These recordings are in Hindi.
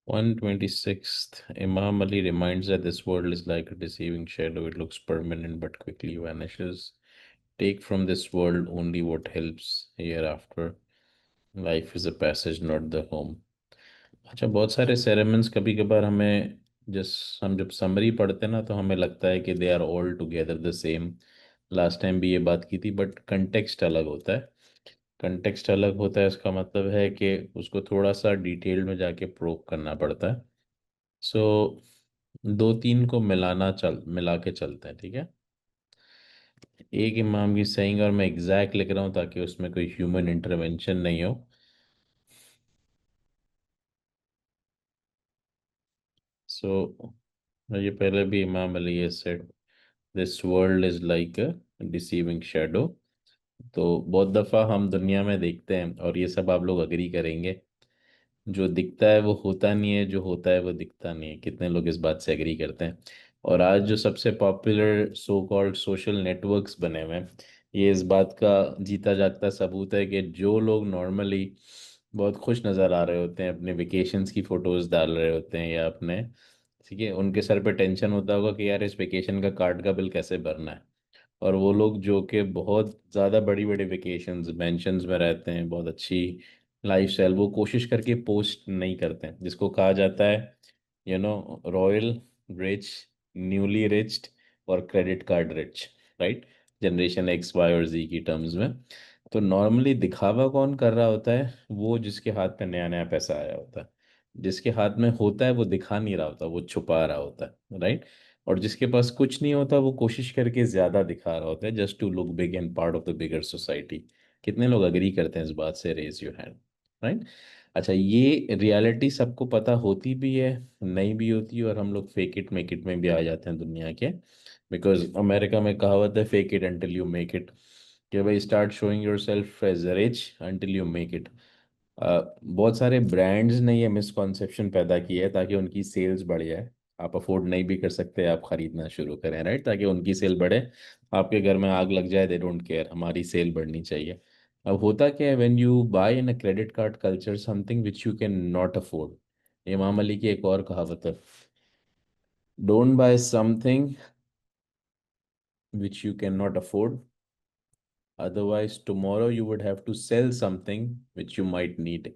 126th, Imam Ali reminds that this world is like a deceiving shadow. It looks permanent but quickly vanishes. Take from this world only what helps hereafter. Life is a passage, not the home. अच्छा, बहुत सारे सेरेमन्स कभी कभार हमें हम जब समरी पढ़ते हैं ना तो हमें लगता है कि they are all together the same. Last time भी ये बात की थी, बट कंटेक्स्ट अलग होता है। कंटेक्स्ट अलग होता है, इसका मतलब है कि उसको थोड़ा सा डिटेल में जाके प्रोव करना पड़ता है। सो दो तीन को मिला के चलते हैं, ठीक है। एक इमाम की सही, और मैं एग्जैक्ट लिख रहा हूँ ताकि उसमें कोई ह्यूमन इंटरवेंशन नहीं हो। सो ये पहले भी इमाम अली ये said, this world is like a deceiving shadow. तो बहुत दफ़ा हम दुनिया में देखते हैं, और ये सब आप लोग अग्री करेंगे, जो दिखता है वो होता नहीं है, जो होता है वो दिखता नहीं है। कितने लोग इस बात से एग्री करते हैं? और आज जो सबसे popular so called social networks बने हुए हैं, ये इस बात का जीता जागता सबूत है कि जो लोग नॉर्मली बहुत खुश नज़र आ रहे होते हैं, अपने वेकेशंस की फ़ोटोज़ डाल रहे होते हैं या अपने, ठीक है, उनके सर पे टेंशन होता होगा कि यार इस वेकेशन का कार्ड का बिल कैसे भरना है। और वो लोग जो कि बहुत ज़्यादा बड़ी बड़ी वेकेशंस मेंशंस में रहते हैं, बहुत अच्छी लाइफ स्टाइल, वो कोशिश करके पोस्ट नहीं करते हैं, जिसको कहा जाता है रॉयल रिच, न्यूली रिच्ड और credit card rich, right. Generation X Y और जी की टर्म्स में। तो नॉर्मली दिखावा कौन कर रहा होता है? वो जिसके हाथ में नया नया पैसा आया होता है। जिसके हाथ में होता है वो दिखा नहीं रहा होता, वो छुपा रहा होता है, राइट। और जिसके पास कुछ नहीं होता वो कोशिश करके ज्यादा दिखा रहा होता है, just to look big and part of the bigger society. कितने लोग अग्री करते हैं इस बात से? Raise your hand, right. अच्छा, ये रियलिटी सबको पता होती भी है, नहीं भी होती है, और हम लोग फेक इट मेक इट में भी आ जाते हैं दुनिया के। बिकॉज अमेरिका में कहावत है, fake it until you make it. कि भाई start showing yourself as rich until you make it. बहुत सारे ब्रांड्स ने ये मिसकॉन्सेप्शन पैदा की है ताकि उनकी सेल्स बढ़ जाए। आप अफोर्ड नहीं भी कर सकते, आप खरीदना शुरू करें, राइट, ताकि उनकी सेल बढ़े। आपके घर में आग लग जाए, दे डोंट केयर, हमारी सेल बढ़नी चाहिए। अब होता क्या है, when you buy in a credit card culture something which you cannot afford. Imam Ali की एक और कहावत है, don't buy something which you cannot afford, otherwise tomorrow you would have to sell something which you might need.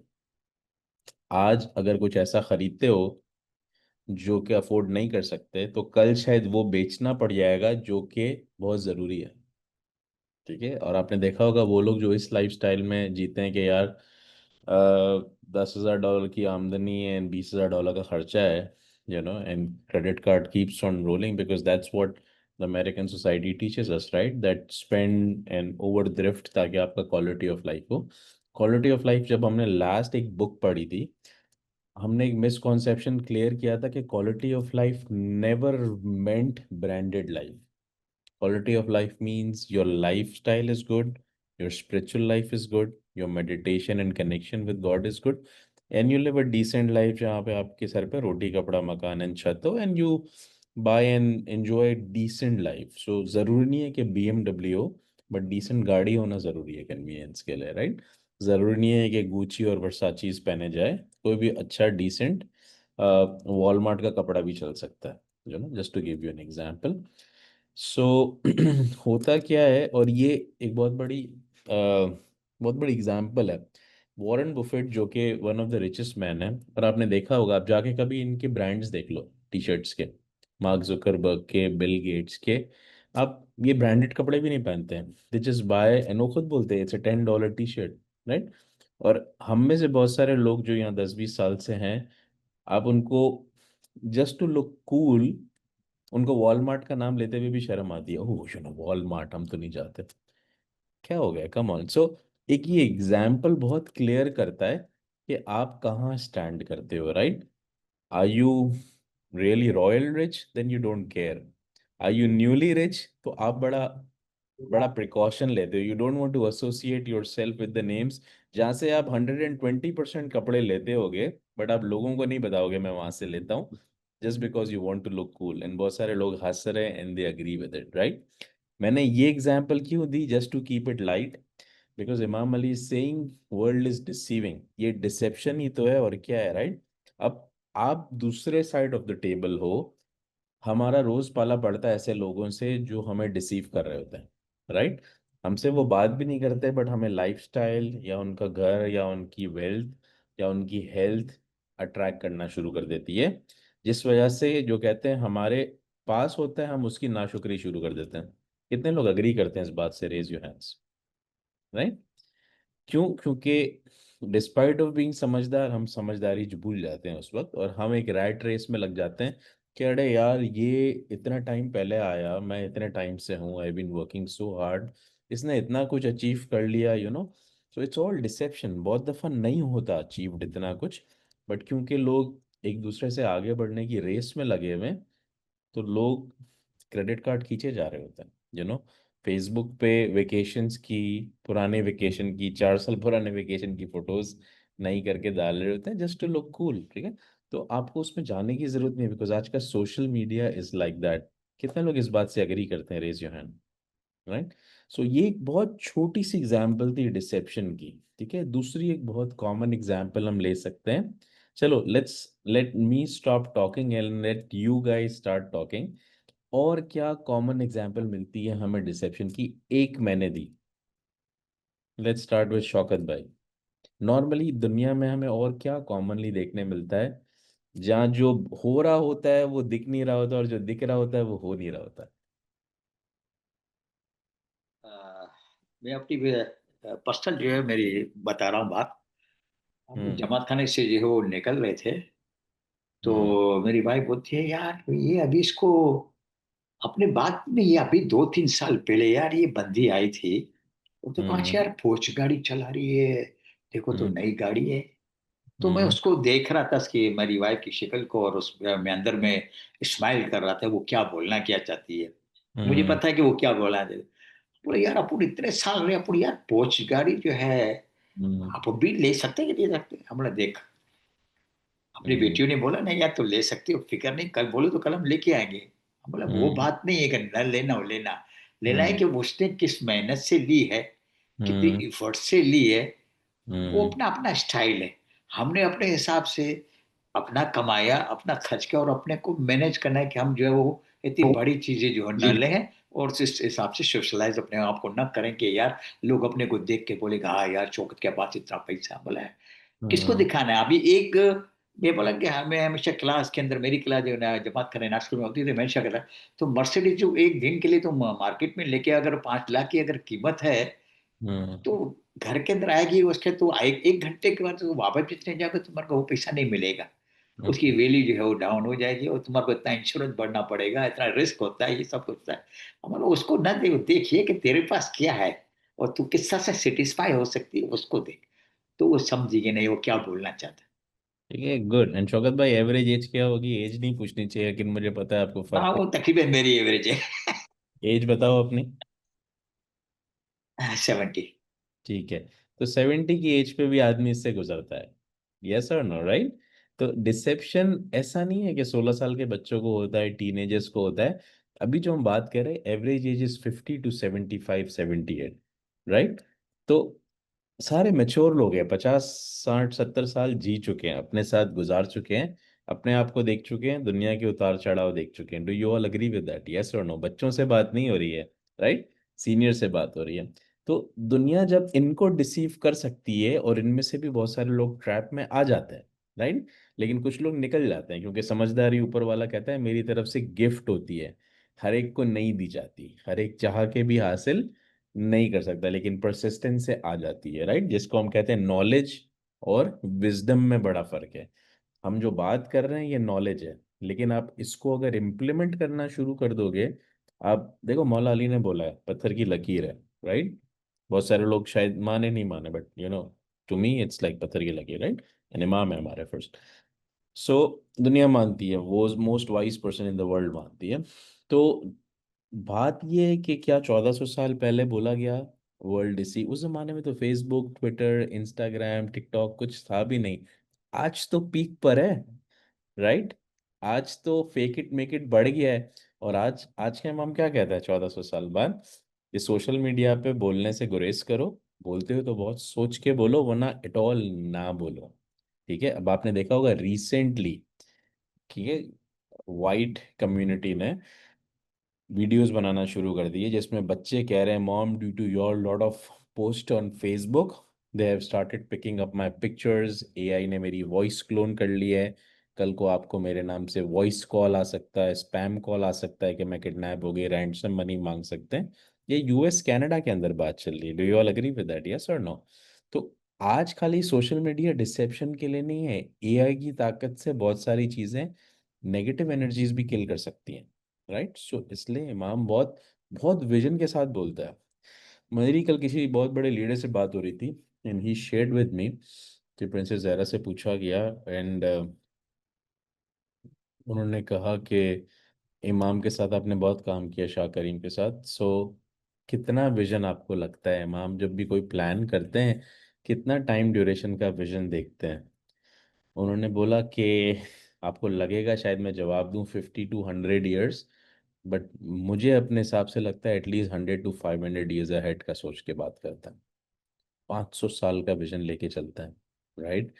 आज अगर कुछ ऐसा खरीदते हो जो कि अफोर्ड नहीं कर सकते, तो कल शायद वो बेचना पड़ जाएगा जो कि बहुत ज़रूरी है, ठीक है। और आपने देखा होगा वो लोग जो इस लाइफस्टाइल में जीते हैं कि यार 10,000 डॉलर की आमदनी है एंड 20,000 डॉलर का खर्चा है, and credit card keeps on rolling, because that's what the American society teaches us, right, that spend and over drift, ताकि आपका क्वालिटी ऑफ लाइफ हो। क्वालिटी ऑफ लाइफ जब हमने लास्ट एक बुक पढ़ी थी, हमने एक मिसकॉन्सेप्शन क्लियर किया था कि quality of life never meant branded life. Quality of life means your lifestyle is good, your spiritual life is good, your meditation and connection with God is good, and you live a decent life जहाँ पे आपके सर पे रोटी कपड़ा मकान एंड छत हो, and you buy and enjoy decent life. So ज़रूरी नहीं है कि BMW हो, बट डिसेंट गाड़ी होना ज़रूरी है कन्वीनियंस के लिए, राइट। ज़रूरी नहीं है कि गुची और वर्साचीज पहने जाए, कोई भी अच्छा डिसेंट वॉलमार्ट का कपड़ा भी चल सकता है, just to give you an example. So होता क्या है, और ये एक बहुत बड़ी एग्जाम्पल है। वॉरेन बुफेट जो कि one of the richest man है, और आपने देखा होगा, आप जाके कभी इनके ब्रांड्स देख लो टी शर्ट्स के, मार्क जुकरबर्ग के, बिल गेट्स के। आप ये ब्रांडेड कपड़े भी नहीं पहनते हैं, दे जस्ट बाय, एंड वो खुद बोलते हैं it's a $10 T shirt, right. और हम में से बहुत सारे लोग जो यहाँ 10-20 साल से हैं, आप उनको जस्ट टू लुक कूल, उनको वॉलमार्ट का नाम लेते हुए भी शर्म आती है। ओह वॉलमार्ट, हम तो नहीं जाते। क्या हो गया, कम ऑन। सो एक ये एग्जाम्पल बहुत क्लियर करता है कि आप कहाँ स्टैंड करते हो, right. Are you really royal rich, then you don't care. Are you newly rich, तो आप बड़ा बड़ा प्रिकॉशन लेते हो, you don't want to associate yourself with the names जहाँ से आप 120% कपड़े लेते होगे, बट आप लोगों को नहीं बताओगे मैं वहां से लेता हूँ, just because you want to look cool, and बहुत सारे लोग हंस रहे हैं and they agree with it, right. मैंने ये एग्जाम्पल क्यों दी? Just to keep it light, because Imam Ali saying world is deceiving, ये डिसेप्शन ही तो है, और क्या है, राइट। अब आप दूसरे साइड ऑफ द टेबल हो, हमारा रोज पाला पड़ता है ऐसे लोगों से जो हमें डिसीव कर रहे होते हैं, राइट। हमसे वो बात भी नहीं करते, बट हमें लाइफस्टाइल या उनका घर या उनकी वेल्थ या उनकी हेल्थ अट्रैक्ट करना शुरू कर देती है, जिस वजह से जो कहते हैं हमारे पास होता है हम उसकी नाशुक्री शुरू कर देते हैं। कितने लोग अग्री करते हैं इस बात से? Raise your hands, right. क्यों? क्योंकि डिस्पाइट ऑफ बीइंग समझदार, हम समझदारी जो भूल जाते हैं उस वक्त, और हम एक रैट रेस में लग जाते हैं कि अरे यार ये इतना टाइम पहले आया, मैं इतने टाइम से हूँ, I been working so hard, इसने इतना कुछ अचीव कर लिया, सो इट्स ऑल डिसेप्शन। बहुत दफा नहीं होता अचीव्ड इतना कुछ, बट क्योंकि लोग एक दूसरे से आगे बढ़ने की रेस में लगे हुए हैं, तो लोग क्रेडिट कार्ड खींचे जा रहे होते हैं, फेसबुक पे वेकेशंस की, पुराने वेकेशन की, 4 साल पुराने वेकेशन की फोटोज नहीं करके डाल रहे होते हैं जस्ट टू लुक कूल, ठीक है। तो आपको उसमें जाने की जरूरत नहीं है, बिकॉज आज का social media is like that. कितने लोग इस बात से एग्री करते हैं? Raise your hand, right. So ये एक बहुत छोटी सी एग्जाम्पल थी डिसेप्शन की, ठीक है। दूसरी एक बहुत कॉमन एग्जाम्पल हम ले सकते हैं। चलो, let me stop talking and let you guys start talking. और क्या कॉमन एग्जाम्पल मिलती है हमें डिसेप्शन की? एक मैंने दी। लेट्स स्टार्ट विद शौकत भाई। नॉर्मली दुनिया में हमें और क्या कॉमनली देखने मिलता है, जहाँ जो हो रहा होता है वो दिख नहीं रहा होता, और जो दिख रहा होता है वो हो नहीं रहा होता? अ, मैं अपनी पर्सनल जो है मेरी बता रहा हूँ बात। हम लोग हम्म। जमात खाने से जो है वो निकल रहे थे, हम्म। तो मेरी वाइफ बोलती है यार ये अभी इसको अपने बात में, ये अभी 2-3 साल पहले यार ये बंदी आई थी, वो तो कहाँ से हम्म। यार पोर्च गाड़ी चला रही है, देखो तो हम्म। नई गाड़ी है। तो मैं हम्म। उसको देख रहा था उसकी मेरी वाइफ की शक्ल को, और उस मैं अंदर में स्माइल कर रहा था वो क्या बोलना क्या चाहती है। मुझे हम्म। पता है कि वो क्या बोलना है। बोले यार अपन इतने साल रहे, अपन यार पोर्च गाड़ी जो है हम्म। आप भी ले सकते हैं कि नहीं सकते। हम बोला देख, अपनी हम्म। बेटियों ने बोला नहीं यार तो ले सकती हो, फिक्र नहीं, कल बोलो तो कल हम लेके आएंगे। हम बोला वो हम्म। बात नहीं है कि न लेना हो लेना, लेना है हम्म। कि उसने किस मेहनत से ली है, कितनी हम्म। इफर्ट से ली है। वो हम्म। अपना अपना स्टाइल है, हमने अपने हिसाब से अपना कमाया, अपना खर्च किया, और अपने को मैनेज करना है कि हम जो है वो इतनी बड़ी चीजें जो है न लें, और इस हिसाब से सोशलाइज अपने आप को न करें कि यार लोग अपने को देख के बोलेगा हाँ यार चौकत के पास इतना पैसा। बोला है किसको हम्म। दिखाना है अभी एक। ये बोला कि हमें हमेशा क्लास के अंदर, मेरी क्लास जो है ना जमात खरीद नाश्ते में होती थी, मैं हमेशा कहता तो मर्सिडीज जो एक दिन के लिए तुम मार्केट में लेके अगर 5 लाख की अगर कीमत है, हम्म। तो घर के अंदर आएगी उसके तो एक घंटे के बाद तो वापस बेचने जाओगे, तुम्हारे को वो पैसा नहीं मिलेगा। उसकी हम्म। वैल्यू जो है वो डाउन हो जाएगी, और तुम्हारे को इतना इंश्योरेंस भरना पड़ेगा, इतना रिस्क होता है, ये सब होता है। हमारा उसको ना देखिए कि तेरे पास क्या है और तू किस तरह से सेटिस्फाई हो सकती है, उसको देख। तो वो समझिए नहीं वो क्या बोलना चाहता ठीक है, गुड। एंड शौकत भाई, एवरेज एज क्या होगी? एज नहीं पूछनी चाहिए, लेकिन मुझे पता है आपको है। हाँ फर्क वो तकरीबन मेरी एवरेज है। एज बताओ अपनी। 70। ठीक है। तो 70 की एज पे भी आदमी इससे गुजरता है, यस और नो, राइट। तो डिसेप्शन ऐसा नहीं है कि 16 साल के बच्चों को होता है, टीनेजर्स को होता है। अभी जो हम बात कर रहे हैं, average age is 50 to 75, 78, right. तो सारे मैच्योर लोग हैं, 50, 60, 70 साल जी चुके हैं, अपने साथ गुजार चुके हैं, अपने आप को देख चुके हैं, दुनिया के उतार चढ़ाव देख चुके हैं। Do you all agree with that? Yes और नो? बच्चों से बात नहीं हो रही है, राइट, सीनियर से बात हो रही है। तो दुनिया जब इनको डिसीव कर सकती है, और इनमें से भी बहुत सारे लोग ट्रैप में आ जाते हैं, राइट, लेकिन कुछ लोग निकल जाते हैं, क्योंकि समझदारी ऊपर वाला कहता है मेरी तरफ से गिफ्ट होती है, हर एक को नहीं दी जाती, हर एक चाह के भी हासिल नहीं कर सकता, लेकिन परसिस्टेंस से आ जाती है, राइट, जिसको हम कहते हैं नॉलेज और विजडम में बड़ा फर्क है। हम जो बात कर रहे हैं ये नॉलेज है, लेकिन आप इसको अगर इम्प्लीमेंट करना शुरू कर दोगे, आप देखो मौला अली ने बोला है पत्थर की लकीर है, राइट। बहुत सारे लोग शायद माने नहीं माने, but to me it's like पत्थर की लकीर, राइट। एन इमाम है हमारे फर्स्ट। सो दुनिया मानती है, वो most wise person in the world मानती है। तो बात ये है कि क्या 1400 साल पहले बोला गया वर्ल्ड इसी, उस जमाने में तो फेसबुक, ट्विटर, इंस्टाग्राम, टिकटॉक कुछ था भी नहीं। आज तो पीक पर है, राइट। आज तो फेक इट मेक इट बढ़ गया है। और आज आज के हम क्या कहते हैं 1400 साल बाद? ये सोशल मीडिया पे बोलने से गुरेज करो, बोलते हो तो बहुत सोच के बोलो, वरना इट ऑल ना बोलो, ठीक है। अब आपने देखा होगा रिसेंटली ठीक है, वाइट कम्युनिटी ने वीडियोस बनाना शुरू कर दिए जिसमें बच्चे कह रहे हैं, mom due to your lot of post on Facebook they have started picking up my pictures, AI ने मेरी वॉइस क्लोन कर ली है, कल को आपको मेरे नाम से वॉइस कॉल आ सकता है, स्पैम कॉल आ सकता है कि मैं किडनैप हो गई, रैंसम मनी मांग सकते हैं। ये यूएस कनाडा के अंदर बात चल रही है। Do you all agree with that, yes और नो? तो आज खाली सोशल मीडिया डिसेप्शन के लिए नहीं है, एआई की ताकत से बहुत सारी चीजें, नेगेटिव एनर्जीज भी किल कर सकती हैं, राइट? सो इसलिए इमाम बहुत बहुत विजन के साथ बोलता है। मेरी कल किसी बहुत बड़े लीडर से बात हो रही थी and he shared with me कि प्रिंसेस ज़हरा से पूछा गया एंड उन्होंने कहा कि इमाम के साथ आपने बहुत काम किया, शाह करीम के साथ, सो कितना विजन आपको लगता है इमाम जब भी कोई प्लान करते हैं, कितना टाइम ड्यूरेशन का विजन देखते हैं? उन्होंने बोला कि आपको लगेगा शायद मैं जवाब दूं 50 to 100 ईयर्स, बट मुझे अपने हिसाब से लगता है एटलीस्ट 100 to 500 ईयर्स अहेड का सोच के बात करता है। 500 साल का विजन लेके चलता है, राइट?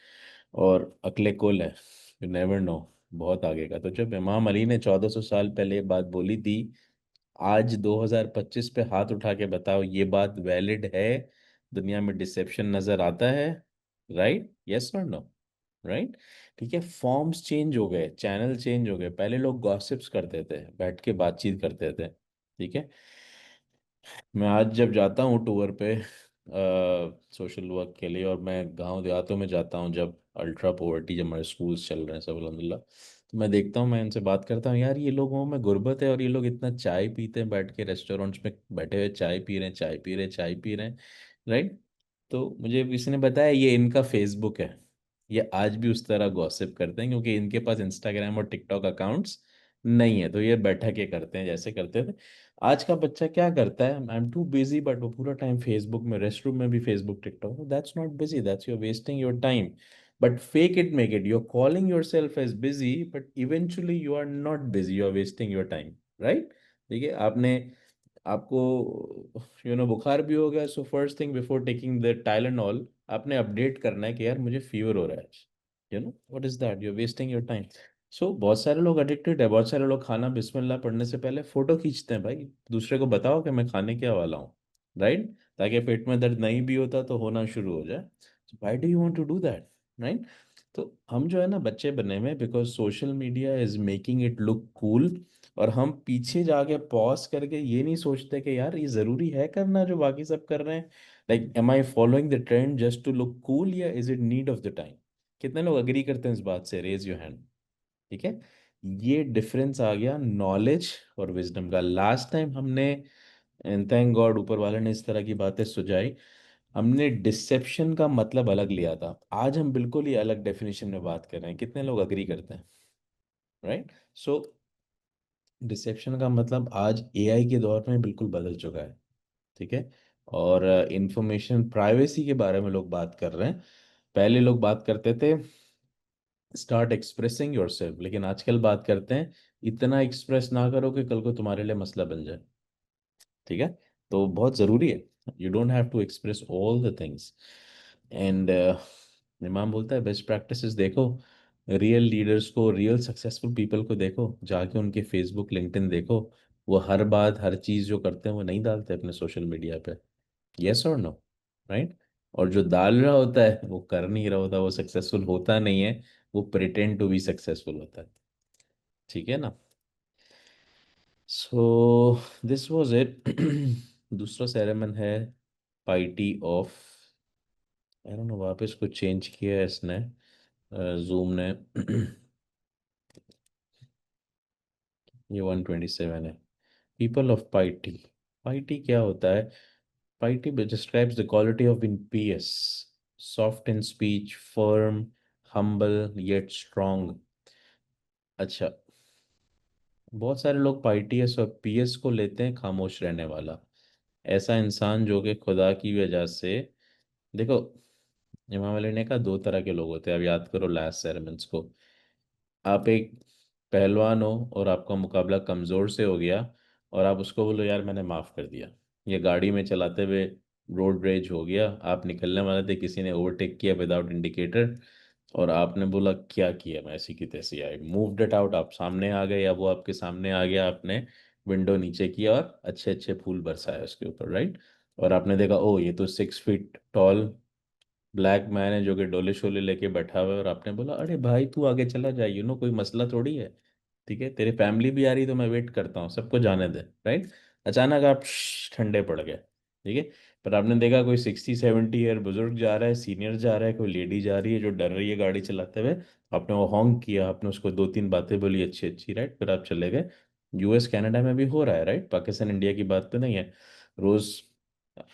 और अक्ले कुल है, यू नेवर नो, बहुत आगे का। तो जब इमाम अली ने 1400 साल पहले ये बात बोली थी, आज 2025 पे हाथ उठा के बताओ ये बात वैलिड है? दुनिया में डिसेप्शन नजर आता है, राइट? यस और नो? राइट? ठीक है, फॉर्म्स चेंज हो गए, चैनल चेंज हो गए। पहले लोग गॉसिप्स करते थे, बैठ के बातचीत करते थे, ठीक है। मैं आज जब जाता हूँ टूर पे सोशल वर्क के लिए, और मैं गांव देहातों में जाता हूँ जब अल्ट्रा पोवर्टी, जब हमारे स्कूल्स चल रहे हैं सब अल्हम्दुलिल्लाह, तो मैं देखता हूँ, मैं इनसे बात करता हूँ, यार ये लोगों में गुर्बत है और ये लोग इतना चाय पीते हैं, बैठ के रेस्टोरेंट्स में बैठे हुए चाय पी रहे हैं, चाय पी रहे हैं, चाय पी रहे हैं, राइट? तो मुझे किसी ने बताया ये इनका फेसबुक है। ये आज भी उस तरह गॉसिप करते हैं क्योंकि इनके पास इंस्टाग्राम और टिकटॉक अकाउंट्स नहीं है, तो ये बैठक के करते हैं जैसे करते थे। आज का बच्चा क्या करता है, I am too busy, but वो पूरा टाइम फेसबुक में, रेस्ट रूम में भी Facebook TikTok, that's not busy, that's your wasting your time. But fake it make it, you are calling yourself as busy, but eventually you are not busy, you are wasting your time, right? ठीक है, आपने, आपको बुखार भी हो गया, so first thing before taking the Tylenol आपने अपडेट करना है कि यार मुझे फीवर हो रहा है, what is that, you are wasting your time. So बहुत सारे लोग एडिक्टेड है, बहुत सारे लोग खाना बिस्मिल्लाह पढ़ने से पहले फोटो खींचते हैं, भाई दूसरे को बताओ कि मैं खाने क्या वाला हूँ, राइट? ताकि पेट में दर्द नहीं भी होता तो होना शुरू हो जाए। Why do you want to do that, right? तो हम जो है ना बच्चे बने हुए, because social media is making it look cool, और हम पीछे जाके पॉज करके ये नहीं सोचते कि यार ये जरूरी है करना जो बाकी सब कर रहे हैं। Like am I following the trend just to look cool, या is it need of the time? कितने लोग अग्री करते हैं इस बात से, रेज योर हैंड। ठीक है, ये डिफरेंस आ गया नॉलेज और विजडम का। लास्ट टाइम हमने, एंड थैंक गॉड ऊपर वाले ने इस तरह की बातें सुझाई, हमने डिसेप्शन का मतलब अलग लिया था, आज हम बिल्कुल ही अलग डेफिनेशन में बात कर रहे हैं। कितने लोग अग्री करते हैं, राइट? सो डिसेप्शन का मतलब आज एआई के दौर में बिल्कुल बदल चुका है, ठीक है। और इंफॉर्मेशन प्राइवेसी के बारे में लोग बात कर रहे हैं। पहले लोग बात करते थे स्टार्ट एक्सप्रेसिंग योरसेल्फ, लेकिन आजकल बात करते हैं इतना एक्सप्रेस ना करो कि कल को तुम्हारे लिए मसला बन जाए, ठीक है। तो बहुत ज़रूरी है, you don't have to express all the things. And इमाम बोलता है बेस्ट प्रैक्टिसेस देखो, रियल लीडर्स को, रियल सक्सेसफुल पीपल को देखो, जाके उनके फेसबुक लिंक्डइन देखो, वो हर बात हर चीज़ जो करते हैं वो नहीं डालते अपने सोशल मीडिया पे, यस और नो, राइट? और जो डाल रहा होता है वो कर नहीं रहा होता, वो सक्सेसफुल होता नहीं है, वो प्रिटेंड टू बी सक्सेसफुल होता है, ठीक है ना? So this was it. दूसरा सेरेमन है party of, I don't know, वापस कुछ चेंज किया है इसने, जूम ने। ये 127 है, पीपल ऑफ पाइटी। पाइटी क्या होता है? Piety describes the quality of being pious, soft in speech, firm, humble yet strong. अच्छा, बहुत सारे लोग पाइटियस और पीएस को लेते हैं खामोश रहने वाला, ऐसा इंसान जो कि खुदा की वजह से, देखो, इमाम अली ने कहा दो तरह के लोग होते हैं, अब याद करो लास्ट सेरेमन्स को। आप एक पहलवान हो और आपका मुकाबला कमज़ोर से हो गया, और आप उसको बोलो यार मैंने माफ़ कर दिया, ये गाड़ी में चलाते हुए रोड रेज हो गया, आप निकलने वाले थे, किसी ने ओवरटेक किया विदाउट इंडिकेटर, और आपने बोला क्या किया, मैं ऐसी की तैसी आई मूव्ड इट आउट, आप सामने आ गए या वो आपके सामने आ गया, आपने विंडो नीचे किया और अच्छे अच्छे फूल बरसाए उसके ऊपर, राइट। और आपने देखा ओ ये तो 6 फीट टॉल ब्लैक मैन है जो कि डोले शोले लेके बैठा हुआ है, और आपने बोला अरे भाई तू आगे चला जा, कोई मसला थोड़ी है, ठीक है, तेरी फैमिली भी आ रही तो मैं वेट करता हूँ, सबको जाने दे, राइट। अचानक आप ठंडे पड़ गए, ठीक है। पर आपने देखा कोई 60-70 ईयर बुजुर्ग जा रहा है, सीनियर जा रहा है, कोई लेडी जा रही है जो डर रही है गाड़ी चलाते हुए, आपने वो हॉन्क किया, आपने उसको 2-3 बातें बोली अच्छी अच्छी, राइट, फिर आप चले गए। यूएस कनाडा में भी हो रहा है, राइट, पाकिस्तान इंडिया की बात तो नहीं है, रोज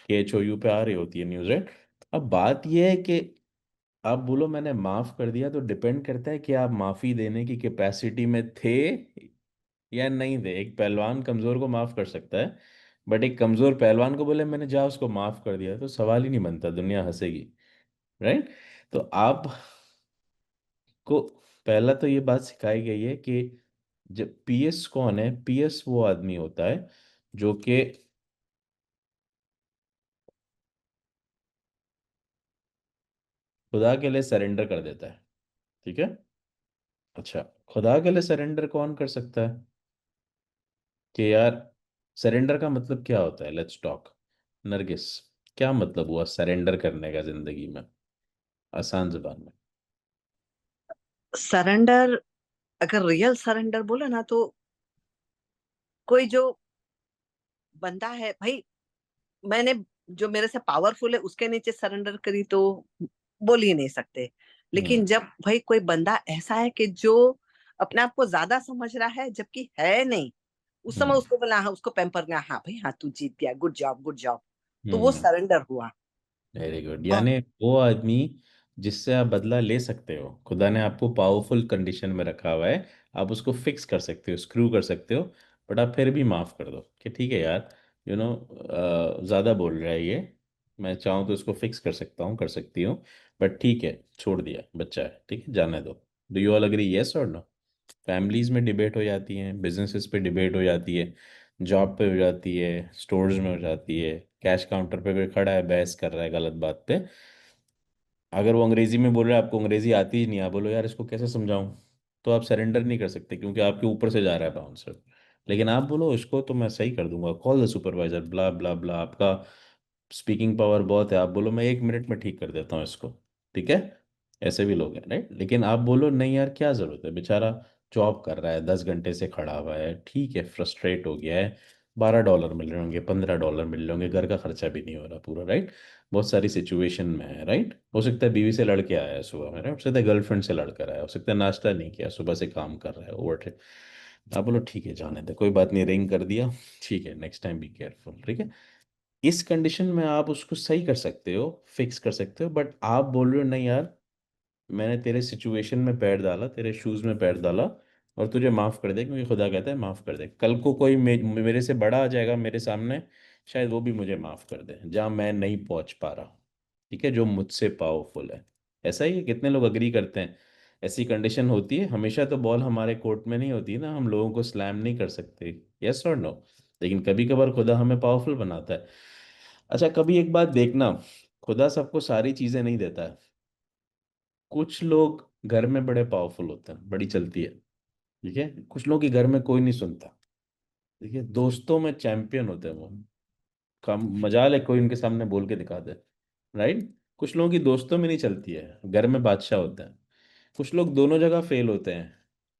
KHOU पे आ रही होती है न्यूज़, राइट। अब बात यह है कि आप बोलो मैंने माफ कर दिया, तो डिपेंड करता है कि आप माफी देने की कैपेसिटी में थे या नहीं थे। एक पहलवान कमजोर को माफ कर सकता है, बट एक कमजोर पहलवान को बोले मैंने जा उसको माफ कर दिया, तो सवाल ही नहीं बनता, दुनिया हंसेगी, राइट। तो आपको पहला तो ये बात सिखाई गई है कि जब पीएस कौन है, पीएस वो आदमी होता है जो कि खुदा के लिए सरेंडर कर देता है, ठीक है। अच्छा, खुदा के लिए सरेंडर कौन कर सकता है कि यार, सरेंडर का मतलब क्या होता है, लेट्स टॉक। नरगिस, क्या मतलब हुआ सरेंडर करने का जिंदगी में, आसान जुबान में। सरेंडर, अगर रियल सरेंडर बोले ना तो कोई जो बंदा है भाई, मैंने जो मेरे से पावरफुल है उसके नीचे सरेंडर करी तो बोल ही नहीं सकते। हम्म। लेकिन जब भाई कोई बंदा ऐसा है कि जो अपने आप को ज्यादा समझ रहा है जबकि है नहीं, उस समय हम्म। उसको बोला, हाँ उसको पैम्पर करना, हाँ भाई हाँ तू जीत गया, गुड जॉब गुड जॉब, तो वो हम्म। सरेंडर हुआ। वेरी गुड, और यानी वो आदमी जिससे आप बदला ले सकते हो, खुदा ने आपको पावरफुल कंडीशन में रखा हुआ है, आप उसको फिक्स कर सकते हो, स्क्रू कर सकते हो, बट आप फिर भी माफ कर दो कि ठीक है यार, ज़्यादा बोल रहा है ये, मैं चाहूँ तो इसको फिक्स कर सकता हूँ, कर सकती हूँ, बट ठीक है, छोड़ दिया, बच्चा है, ठीक है, जाने दो। Do you all agree, yes और नो। फैमिलीज में डिबेट हो जाती हैं, बिजनेसेस पे डिबेट हो जाती है, जॉब पे हो जाती है, स्टोर्स में हो जाती है, कैश काउंटर पे कोई खड़ा है बहस कर रहा है गलत बात पे, अगर वो अंग्रेजी में बोल रहा है, आपको अंग्रेजी आती ही नहीं, आप बोलो यार इसको कैसे समझाऊं, तो आप सरेंडर नहीं कर सकते क्योंकि आपके ऊपर से जा रहा है बाउंसर। लेकिन आप बोलो इसको तो मैं सही कर दूंगा, कॉल द सुपरवाइजर, ब्ला ब्ला ब्ला, आपका स्पीकिंग पावर बहुत है, आप बोलो मैं 1 मिनट में ठीक कर देता हूँ इसको, ठीक है। ऐसे भी लोग हैं, राइट। लेकिन आप बोलो नहीं यार क्या जरूरत है, बेचारा जॉब कर रहा है, 10 घंटे से खड़ा हुआ है, ठीक है, फ्रस्ट्रेट हो गया है, $12 मिल रहे होंगे, $15 मिल रहे होंगे, घर का खर्चा भी नहीं हो रहा पूरा, राइट। बहुत सारी सिचुएशन में है, राइट। हो सकता है बीवी से लड़के आया है सुबह में, राइट, हो सकता है गर्लफ्रेंड से लड़कर आया, हो सकता है नाश्ता नहीं किया, सुबह से काम कर रहा है, ओवर। आप बोलो ठीक है जाने दे, कोई बात नहीं, रिंग कर दिया, ठीक है, नेक्स्ट टाइम बी केयरफुल, ठीक है। इस कंडीशन में आप उसको सही कर सकते हो, फिक्स कर सकते हो, बट आप बोल रहे हो नहीं यार, मैंने तेरे सिचुएशन में पैर डाला, तेरे शूज में पैर डाला, और तुझे माफ कर दे क्योंकि खुदा कहता है माफ कर दे, कल को कोई मेरे से बड़ा आ जाएगा मेरे सामने, शायद वो भी मुझे माफ कर दे जहां मैं नहीं पहुंच पा रहा हूं, ठीक है, जो मुझसे पावरफुल है। ऐसा ही है, कितने लोग अग्री करते हैं, ऐसी कंडीशन होती है, हमेशा तो बॉल हमारे कोर्ट में नहीं होती ना, हम लोगों को स्लैम नहीं कर सकते, यस और नो। लेकिन कभी कभार खुदा हमें पावरफुल बनाता है। अच्छा, कभी एक बात देखना, खुदा सबको सारी चीजें नहीं देता है, कुछ लोग घर में बड़े पावरफुल होते हैं, बड़ी चलती है, ठीक है, कुछ लोग के घर में कोई नहीं सुनता, ठीक है, दोस्तों में चैंपियन होते हैं वो, काम मजाल है कोई उनके सामने बोल के दिखा दे, राइट। कुछ लोगों की दोस्तों में नहीं चलती है, घर में बादशाह होते हैं। कुछ लोग दोनों जगह फेल होते हैं,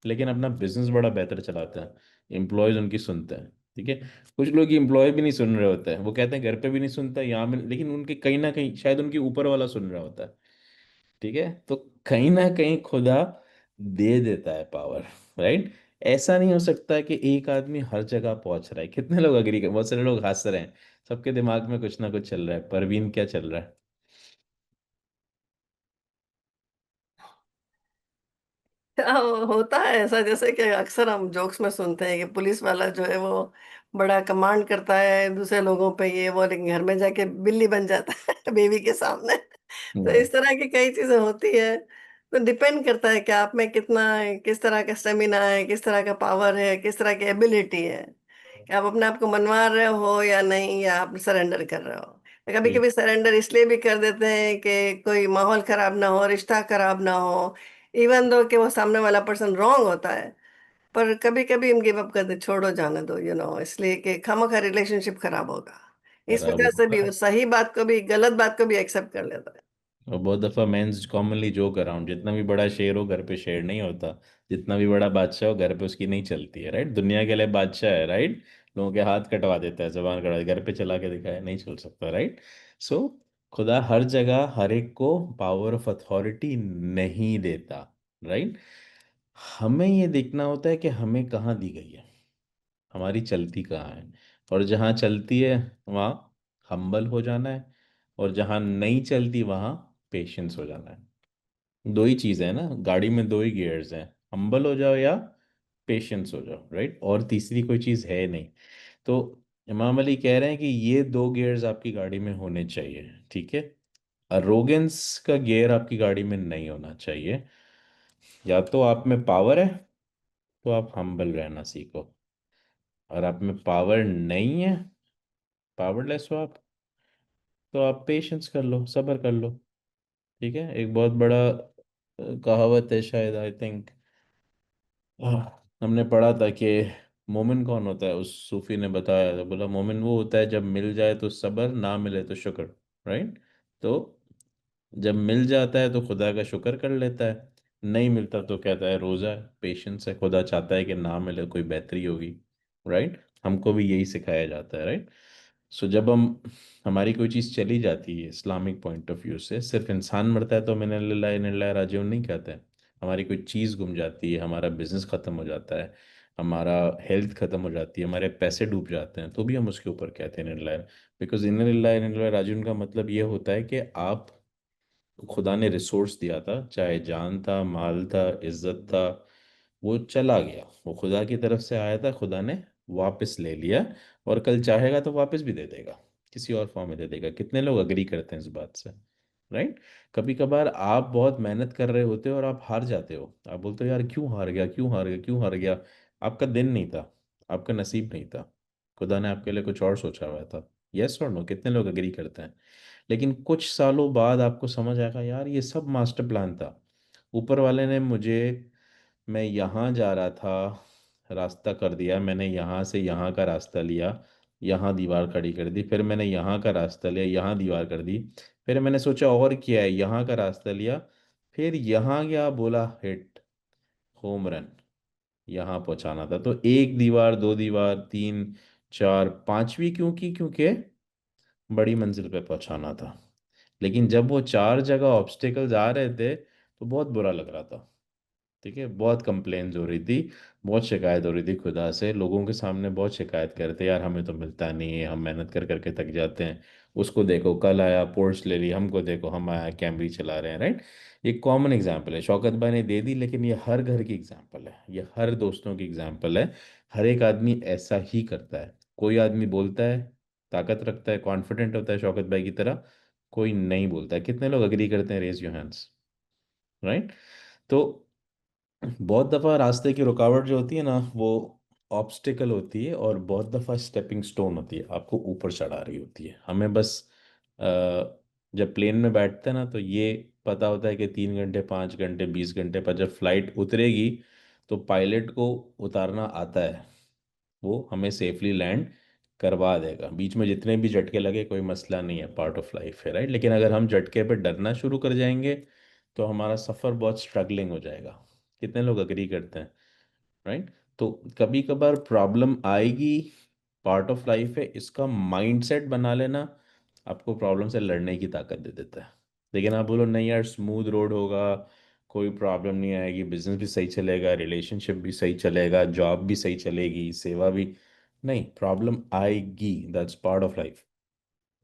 लेकिन अपना बिजनेस बड़ा बेहतर चलाते हैं, एम्प्लॉयज उनकी सुनते हैं, ठीक है। कुछ लोग एम्प्लॉय भी नहीं सुन रहे होते हैं, वो कहते हैं घर पे भी नहीं सुनता, यहाँ में, लेकिन उनके कहीं ना कहीं शायद उनके ऊपर वाला सुन रहा होता है, ठीक है। तो कहीं ना कहीं खुदा दे देता है पावर, राइट। ऐसा नहीं हो सकता कि एक आदमी हर जगह पहुंच रहा है, कितने लोग अग्री कर, बहुत सारे लोग हंस रहे हैं, सबके दिमाग में कुछ ना कुछ चल रहा है, परवीन क्या चल रहा है। हाँ, होता है ऐसा, जैसे कि अक्सर हम जोक्स में सुनते हैं कि पुलिस वाला जो है वो बड़ा कमांड करता है दूसरे लोगों पे, ये वो, लेकिन घर में जाके बिल्ली बन जाता है बीवी के सामने। तो हम्म। इस तरह की कई चीजें होती है। तो डिपेंड करता है कि आप में कितना, किस तरह का स्टेमिना है, किस तरह का पावर है, किस तरह की एबिलिटी है, कि आप अपने आप को मनवा रहे हो या नहीं, या आप सरेंडर कर रहे हो। कभी कभी सरेंडर इसलिए भी कर देते हैं कि कोई माहौल खराब ना हो, रिश्ता खराब ना हो, इवन दो कि वो सामने वाला पर्सन रॉन्ग होता है, पर कभी कभी हम गिव अप कर दे, छोड़ो जाने दो, इसलिए कि खामखा रिलेशनशिप खराब होगा। इस खराब वजह से भी होगा। वो सही बात को भी, गलत बात को भी एक्सेप्ट कर लेता है। और बहुत दफा मेंस कॉमनली जोक अराउंड, जितना भी बड़ा शेर हो घर पे शेर नहीं होता, जितना भी बड़ा बादशाह हो घर पे उसकी नहीं चलती है, राइट। दुनिया के लिए बादशाह है, राइट, लोगों के हाथ कटवा देता है, जबान कटवा, घर पे चला के दिखाया नहीं चल सकता, राइट। सो खुदा हर जगह हर एक को पावर ऑफ अथॉरिटी नहीं देता, राइट। हमें ये देखना होता है कि हमें कहाँ दी गई है, हमारी चलती कहाँ है, और जहाँ चलती है वहाँ हम्बल हो जाना है, और जहाँ नहीं चलती वहाँ पेशेंस हो जाना है। दो ही चीज़ें हैं ना गाड़ी में, दो ही गियर्स हैं, हम्बल हो जाओ या पेशेंस हो जाओ, राइट, और तीसरी कोई चीज़ है नहीं। तो इमाम अली कह रहे हैं कि ये दो गियर्स आपकी गाड़ी में होने चाहिए, ठीक है। अरोगेंस का गियर आपकी गाड़ी में नहीं होना चाहिए। या तो आप में पावर है तो आप हम्बल रहना सीखो, और आप में पावर नहीं है, पावरलेस हो आप, तो आप पेशेंस कर लो, सब्र कर लो, ठीक है। एक बहुत बड़ा कहावत है शायद, आई थिंक हमने पढ़ा था कि मोमिन कौन होता है, उस सूफी ने बताया था, बोला मोमिन वो होता है जब मिल जाए तो सब्र, ना मिले तो शुक्र, राइट। तो जब मिल जाता है तो खुदा का शुक्र कर लेता है, नहीं मिलता तो कहता है रोज़ा है, पेशेंस है, खुदा चाहता है कि ना मिले कोई बेहतरी होगी, राइट। हमको भी यही सिखाया जाता है, राइट। सो जब हमारी कोई चीज़ चली जाती है इस्लामिक पॉइंट ऑफ व्यू से, सिर्फ इंसान मरता है तो मैंने इन्ना राजीव नहीं कहते हैं। हमारी कोई चीज़ गुम जाती है, हमारा बिजनेस ख़त्म हो जाता है, हमारा हेल्थ ख़त्म हो जाती है, हमारे पैसे डूब जाते हैं, तो भी हम उसके ऊपर कहते हैं इन्ना, बिकॉज इन्ना राजीव का मतलब ये होता है कि आप, खुदा ने रिसोर्स दिया था, चाहे जान था, माल था, इज्जत था, वो चला गया, वो खुदा की तरफ से आया था, खुदा ने वापस ले लिया, और कल चाहेगा तो वापस भी दे देगा, किसी और फॉर्म में दे देगा। कितने लोग अग्री करते हैं इस बात से, राइट। कभी कभार आप बहुत मेहनत कर रहे होते हो और आप हार जाते हो, आप बोलते हो यार क्यों हार गया, क्यों हार गया, क्यों हार गया। आपका दिन नहीं था, आपका नसीब नहीं था, खुदा ने आपके लिए कुछ और सोचा हुआ था। यस और नो, कितने लोग अग्री करते हैं। लेकिन कुछ सालों बाद आपको समझ आएगा यार ये सब मास्टर प्लान था, ऊपर वाले ने मुझे, मैं यहाँ जा रहा था, रास्ता कर दिया, मैंने यहाँ से यहाँ का रास्ता लिया, यहाँ दीवार खड़ी कर दी, फिर मैंने यहाँ का रास्ता लिया, यहाँ दीवार कर दी, फिर मैंने सोचा और किया है, यहाँ का रास्ता लिया, फिर यहाँ गया, बोला हिट, होम रन, यहाँ पहुँचाना था। तो एक दीवार, दो दीवार, तीन, चार, पांचवी क्यों की, क्योंकि बड़ी मंजिल पे पहुँचाना था। लेकिन जब वो चार जगह ऑब्स्टिकल्स आ रहे थे तो बहुत बुरा लग रहा था, ठीक है, बहुत कंप्लेन्स हो रही थी, बहुत शिकायत हो रही थी खुदा से, लोगों के सामने बहुत शिकायत कर रहे थे, यार हमें तो मिलता नहीं है, हम मेहनत कर करके थक जाते हैं, उसको देखो कल आया पोर्स ले ली, हमको देखो हम आया कैमरी चला रहे हैं, राइट। ये कॉमन एग्जाम्पल है, शौकत भाई ने दे दी, लेकिन ये हर घर की एग्जाम्पल है, ये हर दोस्तों की एग्जाम्पल है। हर एक आदमी ऐसा ही करता है। कोई आदमी बोलता है, ताकत रखता है, कॉन्फिडेंट होता है शौकत भाई की तरह, कोई नहीं बोलता है। कितने लोग अग्री करते हैं, रेज योर हैंड्स, राइट। तो बहुत दफ़ा रास्ते की रुकावट जो होती है ना, वो ऑब्स्टिकल होती है, और बहुत दफ़ा स्टेपिंग स्टोन होती है, आपको ऊपर चढ़ा रही होती है। हमें बस अ, जब प्लेन में बैठते हैं ना तो ये पता होता है कि 3 घंटे, 5 घंटे, 20 घंटे पर जब फ्लाइट उतरेगी तो पायलट को उतारना आता है, वो हमें सेफली लैंड करवा देगा। बीच में जितने भी झटके लगे कोई मसला नहीं है, पार्ट ऑफ लाइफ है, राइट। लेकिन अगर हम झटके पे डरना शुरू कर जाएंगे तो हमारा सफ़र बहुत स्ट्रगलिंग हो जाएगा। कितने लोग अग्री करते हैं, राइट। तो कभी कभार प्रॉब्लम आएगी, पार्ट ऑफ लाइफ है, इसका माइंडसेट बना लेना आपको प्रॉब्लम से लड़ने की ताकत दे देता है। लेकिन आप बोलो नहीं यार स्मूथ रोड होगा, कोई प्रॉब्लम नहीं आएगी, बिजनेस भी सही चलेगा, रिलेशनशिप भी सही चलेगा, जॉब भी सही चलेगी, सेवा भी, नहीं, प्रॉब्लम आएगी, that's part of life,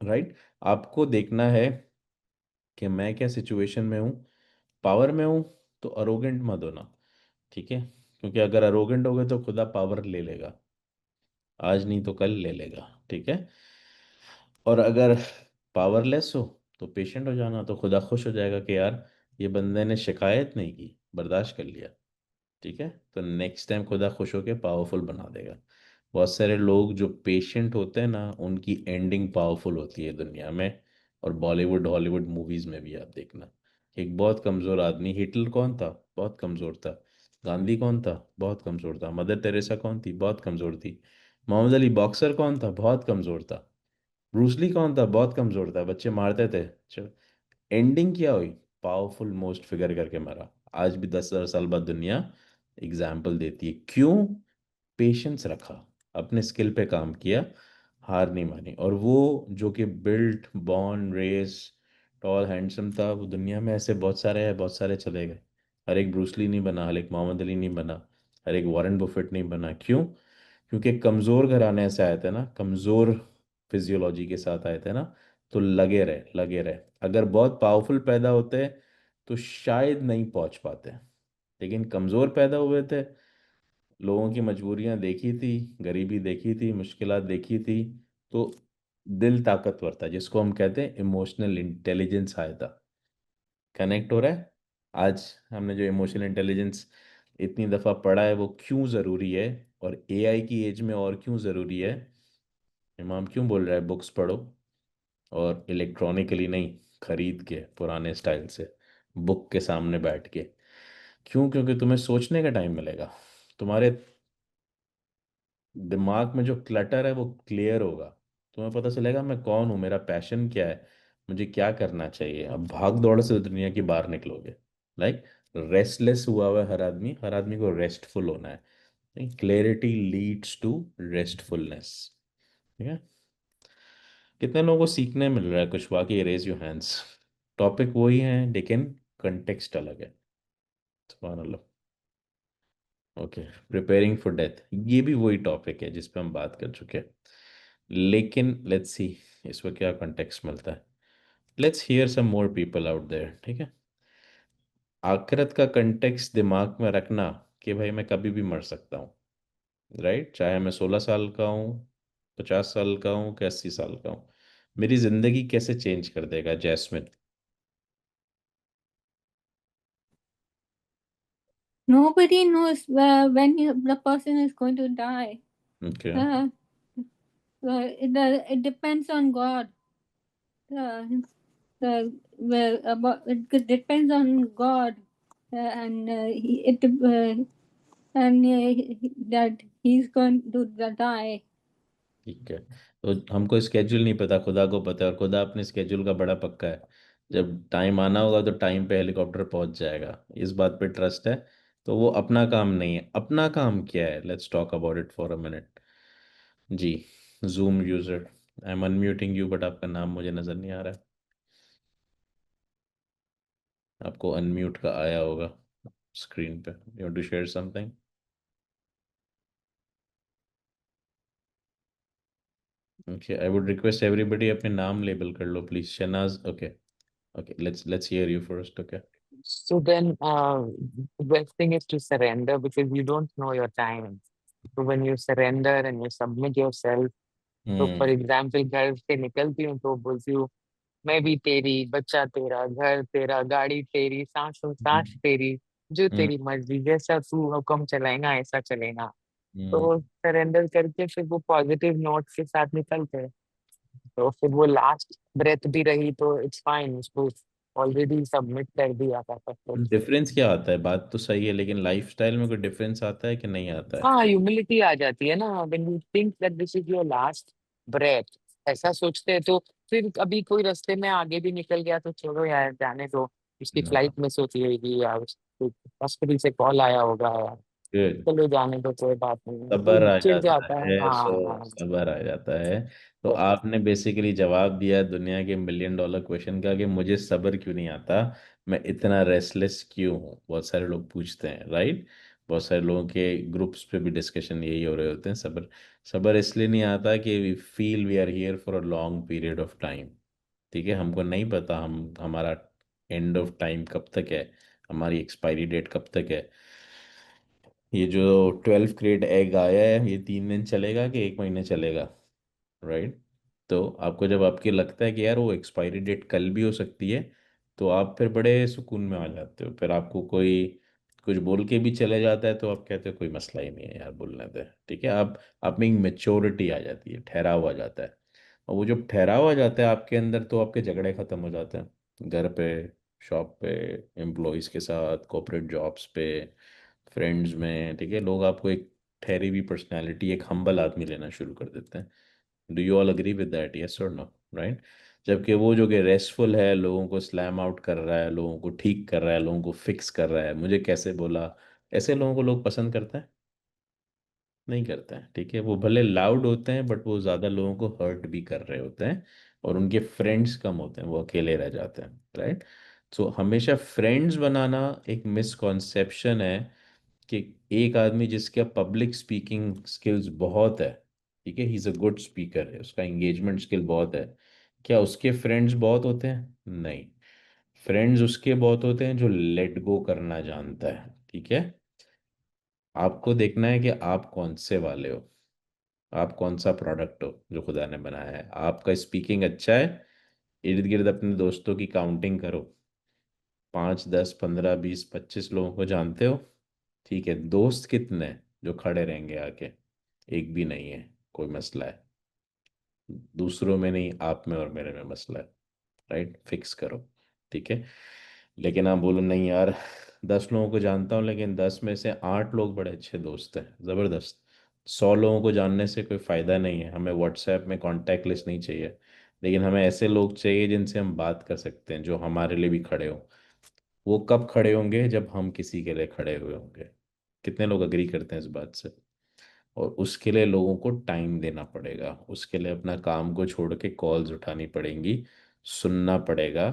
right. आपको देखना है कि मैं क्या सिचुएशन में हूँ। पावर में हूँ तो अरोगेंट मत होना, ठीक है, क्योंकि अगर अरोगेंट हो गए तो खुदा पावर ले लेगा, आज नहीं तो कल ले लेगा, ठीक है। और अगर पावरलेस हो तो पेशेंट हो जाना, तो खुदा खुश हो जाएगा कि यार ये बंदे ने शिकायत नहीं की, बर्दाश्त कर लिया, ठीक है, तो नेक्स्ट टाइम खुदा खुश होकर पावरफुल बना देगा। बहुत सारे लोग जो पेशेंट होते हैं ना, उनकी एंडिंग पावरफुल होती है दुनिया में। और बॉलीवुड हॉलीवुड मूवीज में भी आप देखना, एक बहुत कमजोर आदमी, हिटलर कौन था, बहुत कमजोर था। गांधी कौन था, बहुत कमजोर था। मदर टेरेसा कौन थी, बहुत कमजोर थी। मोहम्मद अली बॉक्सर कौन था, बहुत कमजोर था। ब्रूसली कौन था, बहुत कमजोर था, बच्चे मारते थे। चलो, एंडिंग क्या हुई, पावरफुल मोस्ट फिगर करके मरा। आज भी 10,000 साल बाद दुनिया एग्जाम्पल देती है, क्यों? पेशेंस रखा, अपने स्किल पे काम किया, हार नहीं मानी। और वो जो कि built born race tall handsome था, वो दुनिया में ऐसे बहुत सारे हैं, बहुत सारे चले गए। हर एक ब्रूसली नहीं बना, हर एक मोहम्मद अली नहीं बना, हर एक वॉरेन बुफेट नहीं बना। क्यों? क्योंकि कमज़ोर घराने से आए थे ना, कमज़ोर फिजियोलॉजी के साथ आए थे ना, तो लगे रहे लगे रहे। अगर बहुत पावरफुल पैदा होते तो शायद नहीं पहुंच पाते, लेकिन कमज़ोर पैदा हुए थे। लोगों की मजबूरियां देखी थी, गरीबी देखी थी, मुश्किलात देखी थी, तो दिल ताकतवर था, जिसको हम कहते हैं इमोशनल इंटेलिजेंस आया था। कनेक्ट हो रहा है? आज हमने जो इमोशनल इंटेलिजेंस इतनी दफ़ा पढ़ा है, वो क्यों ज़रूरी है, और एआई की एज में और क्यों ज़रूरी है। इमाम क्यों बोल रहा है बुक्स पढ़ो, और इलेक्ट्रॉनिकली नहीं, खरीद के पुराने स्टाइल से, बुक के सामने बैठ के। क्यों? क्योंकि तुम्हें सोचने का टाइम मिलेगा, तुम्हारे दिमाग में जो क्लटर है वो क्लियर होगा, तुम्हें पता चलेगा मैं कौन हूँ, मेरा पैशन क्या है, मुझे क्या करना चाहिए। अब भाग दौड़ से दुनिया की बाहर निकलोगे। लाइक, रेस्टलेस हुआ हुआ है हर आदमी को रेस्टफुल होना है। Clarity leads to restfulness. ठीक है? कितने लोगों को सीखने मिल रहा है कुछ, बाकी रेज योर हैंड्स। टॉपिक वही है, लेकिन कंटेक्स्ट अलग है। सुभान अल्लाह। ओके, प्रिपेयरिंग फॉर डेथ, ये भी वही टॉपिक है जिस पे हम बात कर चुके हैं, लेकिन लेट्स सी इसमें क्या कंटेक्स्ट मिलता है। Let's hear some more people out there. ठीक है? आखिरत का कंटेक्स्ट दिमाग में रखना, कि भाई मैं कभी भी मर सकता हूँ। राइट? चाहे मैं 16 साल का हूँ, 50 साल का हूँ, कि 80 साल का हूँ, मेरी जिंदगी कैसे चेंज कर देगा, Jasmine? Nobody knows when the person is going to die. Okay. Uh, it depends on God. Uh, it depends on God, and that He's going to die. ठीक है, तो हमको स्केड्यूल नहीं पता, खुदा को पता है, और खुदा अपने स्केड्यूल का बड़ा पक्का है। जब टाइम आना होगा तो टाइम पे हेलीकॉप्टर पहुंच जाएगा, इस बात पे ट्रस्ट है। तो वो अपना काम नहीं है, अपना काम क्या है, let's talk about it for a minute. जी, Zoom user, I am unmuting you, but आपका नाम मुझे नज़र नहीं आ रहा है। आपको अनम्यूट का आया होगा स्क्रीन पे। You want to share something? Okay, I would request everybody अपने नाम लेबल कर लो please. Shahnaz, okay. Okay, let's hear you first. Okay. So then, the best thing is to surrender because you don't know your time. So when you surrender and you submit yourself, तो फॉर हम्म। एग्जाम्पल घर से निकलती हूँ तो बोलती हूँ मैं भी तेरी, बच्चा तेरा, घर तेरा, गाड़ी तेरी, सांसों सांस तेरी, जो हम्म। तेरी मर्जी, जैसा तू हुक्म चलाएगा ऐसा चलेगा। हम्म। तो सरेंडर करके फिर वो पॉजिटिव नोट के साथ निकलते हैं। तो फिर वो लास्ट ब्रेथ भी रही तो इट्स फाइन, उसको ऑलरेडी सबमिट कर दिया था सब कुछ। डिफरेंस क्या आता है? बात तो सही है, लेकिन लाइफस्टाइल में कोई डिफरेंस आता है कि नहीं आता है? हाँ, ह्यूमिलिटी आ जाती है ना when you think that this is your last breath. ऐसा सोचते हैं तो फिर अभी कोई रास्ते में आगे भी निकल गया तो छोड़ो यार, जाने दो। उसकी हाँ, फ्लाइट मिस होती होगी या हॉस्पिटल से कॉल आया होगा यार, गुड। चलो जाने दो, कोई बात नहीं, तो सबर आ चिढ़ जाता जाता है। है, हाँ सो हाँ। सबर आ जाता है। तो तो आपने बेसिकली जवाब दिया दुनिया के $1 मिलियन क्वेश्चन का, कि मुझे सबर क्यों नहीं आता, मैं इतना रेस्टलेस क्यों हूँ। बहुत सारे लोग पूछते हैं, राइट? बहुत सारे लोगों के ग्रुप्स पे भी डिस्कशन यही हो रहे होते हैं। सबर, सबर इसलिए नहीं आता कि we feel we are here for a long period of time. ठीक है? हमको नहीं पता हम हमारा एंड ऑफ टाइम कब तक है, हमारी एक्सपायरी डेट कब तक है। ये जो 12 ग्रेड एग आया है, ये 3 दिन चलेगा कि 1 महीने चलेगा? राइट? तो आपको जब आपके लगता है कि यार वो एक्सपायरी डेट कल भी हो सकती है, तो आप फिर बड़े सुकून में आ जाते हो। फिर आपको कोई कुछ बोल के भी चले जाता है तो आप कहते हो कोई मसला ही नहीं है यार, बोलने दे, ठीक है। आप में एक मेच्योरिटी आ जाती है, ठहराव आ जाता है। और वो जब ठहराव आ जाता है आपके अंदर तो आपके झगड़े खत्म हो जाते हैं, घर पे, शॉप पे, एम्प्लॉयज़ के साथ, कॉर्पोरेट जॉब्स पे, फ्रेंड्स में, ठीक है। लोग आपको एक ठहरी हुई पर्सनैलिटी, एक हम्बल आदमी लेना शुरू कर देते हैं। Do you all agree with that, yes और नो, राइट? जबकि वो जो कि रेस्टफुल है, लोगों को स्लैम आउट कर रहा है, लोगों को ठीक कर रहा है, लोगों को फिक्स कर रहा है, मुझे कैसे बोला, ऐसे लोगों को लोग पसंद करते हैं? नहीं करते हैं, ठीक है। वो भले लाउड होते हैं बट वो ज़्यादा लोगों को हर्ट भी कर रहे होते हैं, और उनके फ्रेंड्स कम होते हैं, वो अकेले रह जाते हैं, राइट? सो हमेशा फ्रेंड्स बनाना एक मिसकॉन्सेप्शन है कि एक आदमी जिसके पब्लिक स्पीकिंग स्किल्स बहुत है, ठीक है, he is a good speaker है, उसका एंगेजमेंट स्किल बहुत है, क्या उसके फ्रेंड्स बहुत होते हैं? नहीं। फ्रेंड्स उसके बहुत होते हैं जो लेट गो करना जानता है, ठीक है। आपको देखना है कि आप कौन से वाले हो, आप कौन सा प्रोडक्ट हो जो खुदा ने बनाया है। आपका स्पीकिंग अच्छा है, इर्द गिर्द अपने दोस्तों की काउंटिंग करो, 5, 10, 15, 20, 25 लोगों को जानते हो, ठीक है। दोस्त कितने हैं जो खड़े रहेंगे आके? एक भी नहीं है। कोई मसला है दूसरों में नहीं, आप में और मेरे में मसला है, राइट? फिक्स करो, ठीक है। लेकिन आप बोलो नहीं यार, 10 लोगों को जानता हूँ लेकिन 10 में से 8 लोग बड़े अच्छे दोस्त हैं, ज़बरदस्त। 100 लोगों को जानने से कोई फ़ायदा नहीं है, हमें व्हाट्सएप में कांटेक्ट लिस्ट नहीं चाहिए, लेकिन हमें ऐसे लोग चाहिए जिनसे हम बात कर सकते हैं, जो हमारे लिए भी खड़े हों। वो कब खड़े होंगे? जब हम किसी के लिए खड़े हुए होंगे। कितने लोग अग्री करते हैं इस बात से? और उसके लिए लोगों को टाइम देना पड़ेगा, उसके लिए अपना काम को छोड़ के कॉल्स उठानी पड़ेंगी, सुनना पड़ेगा।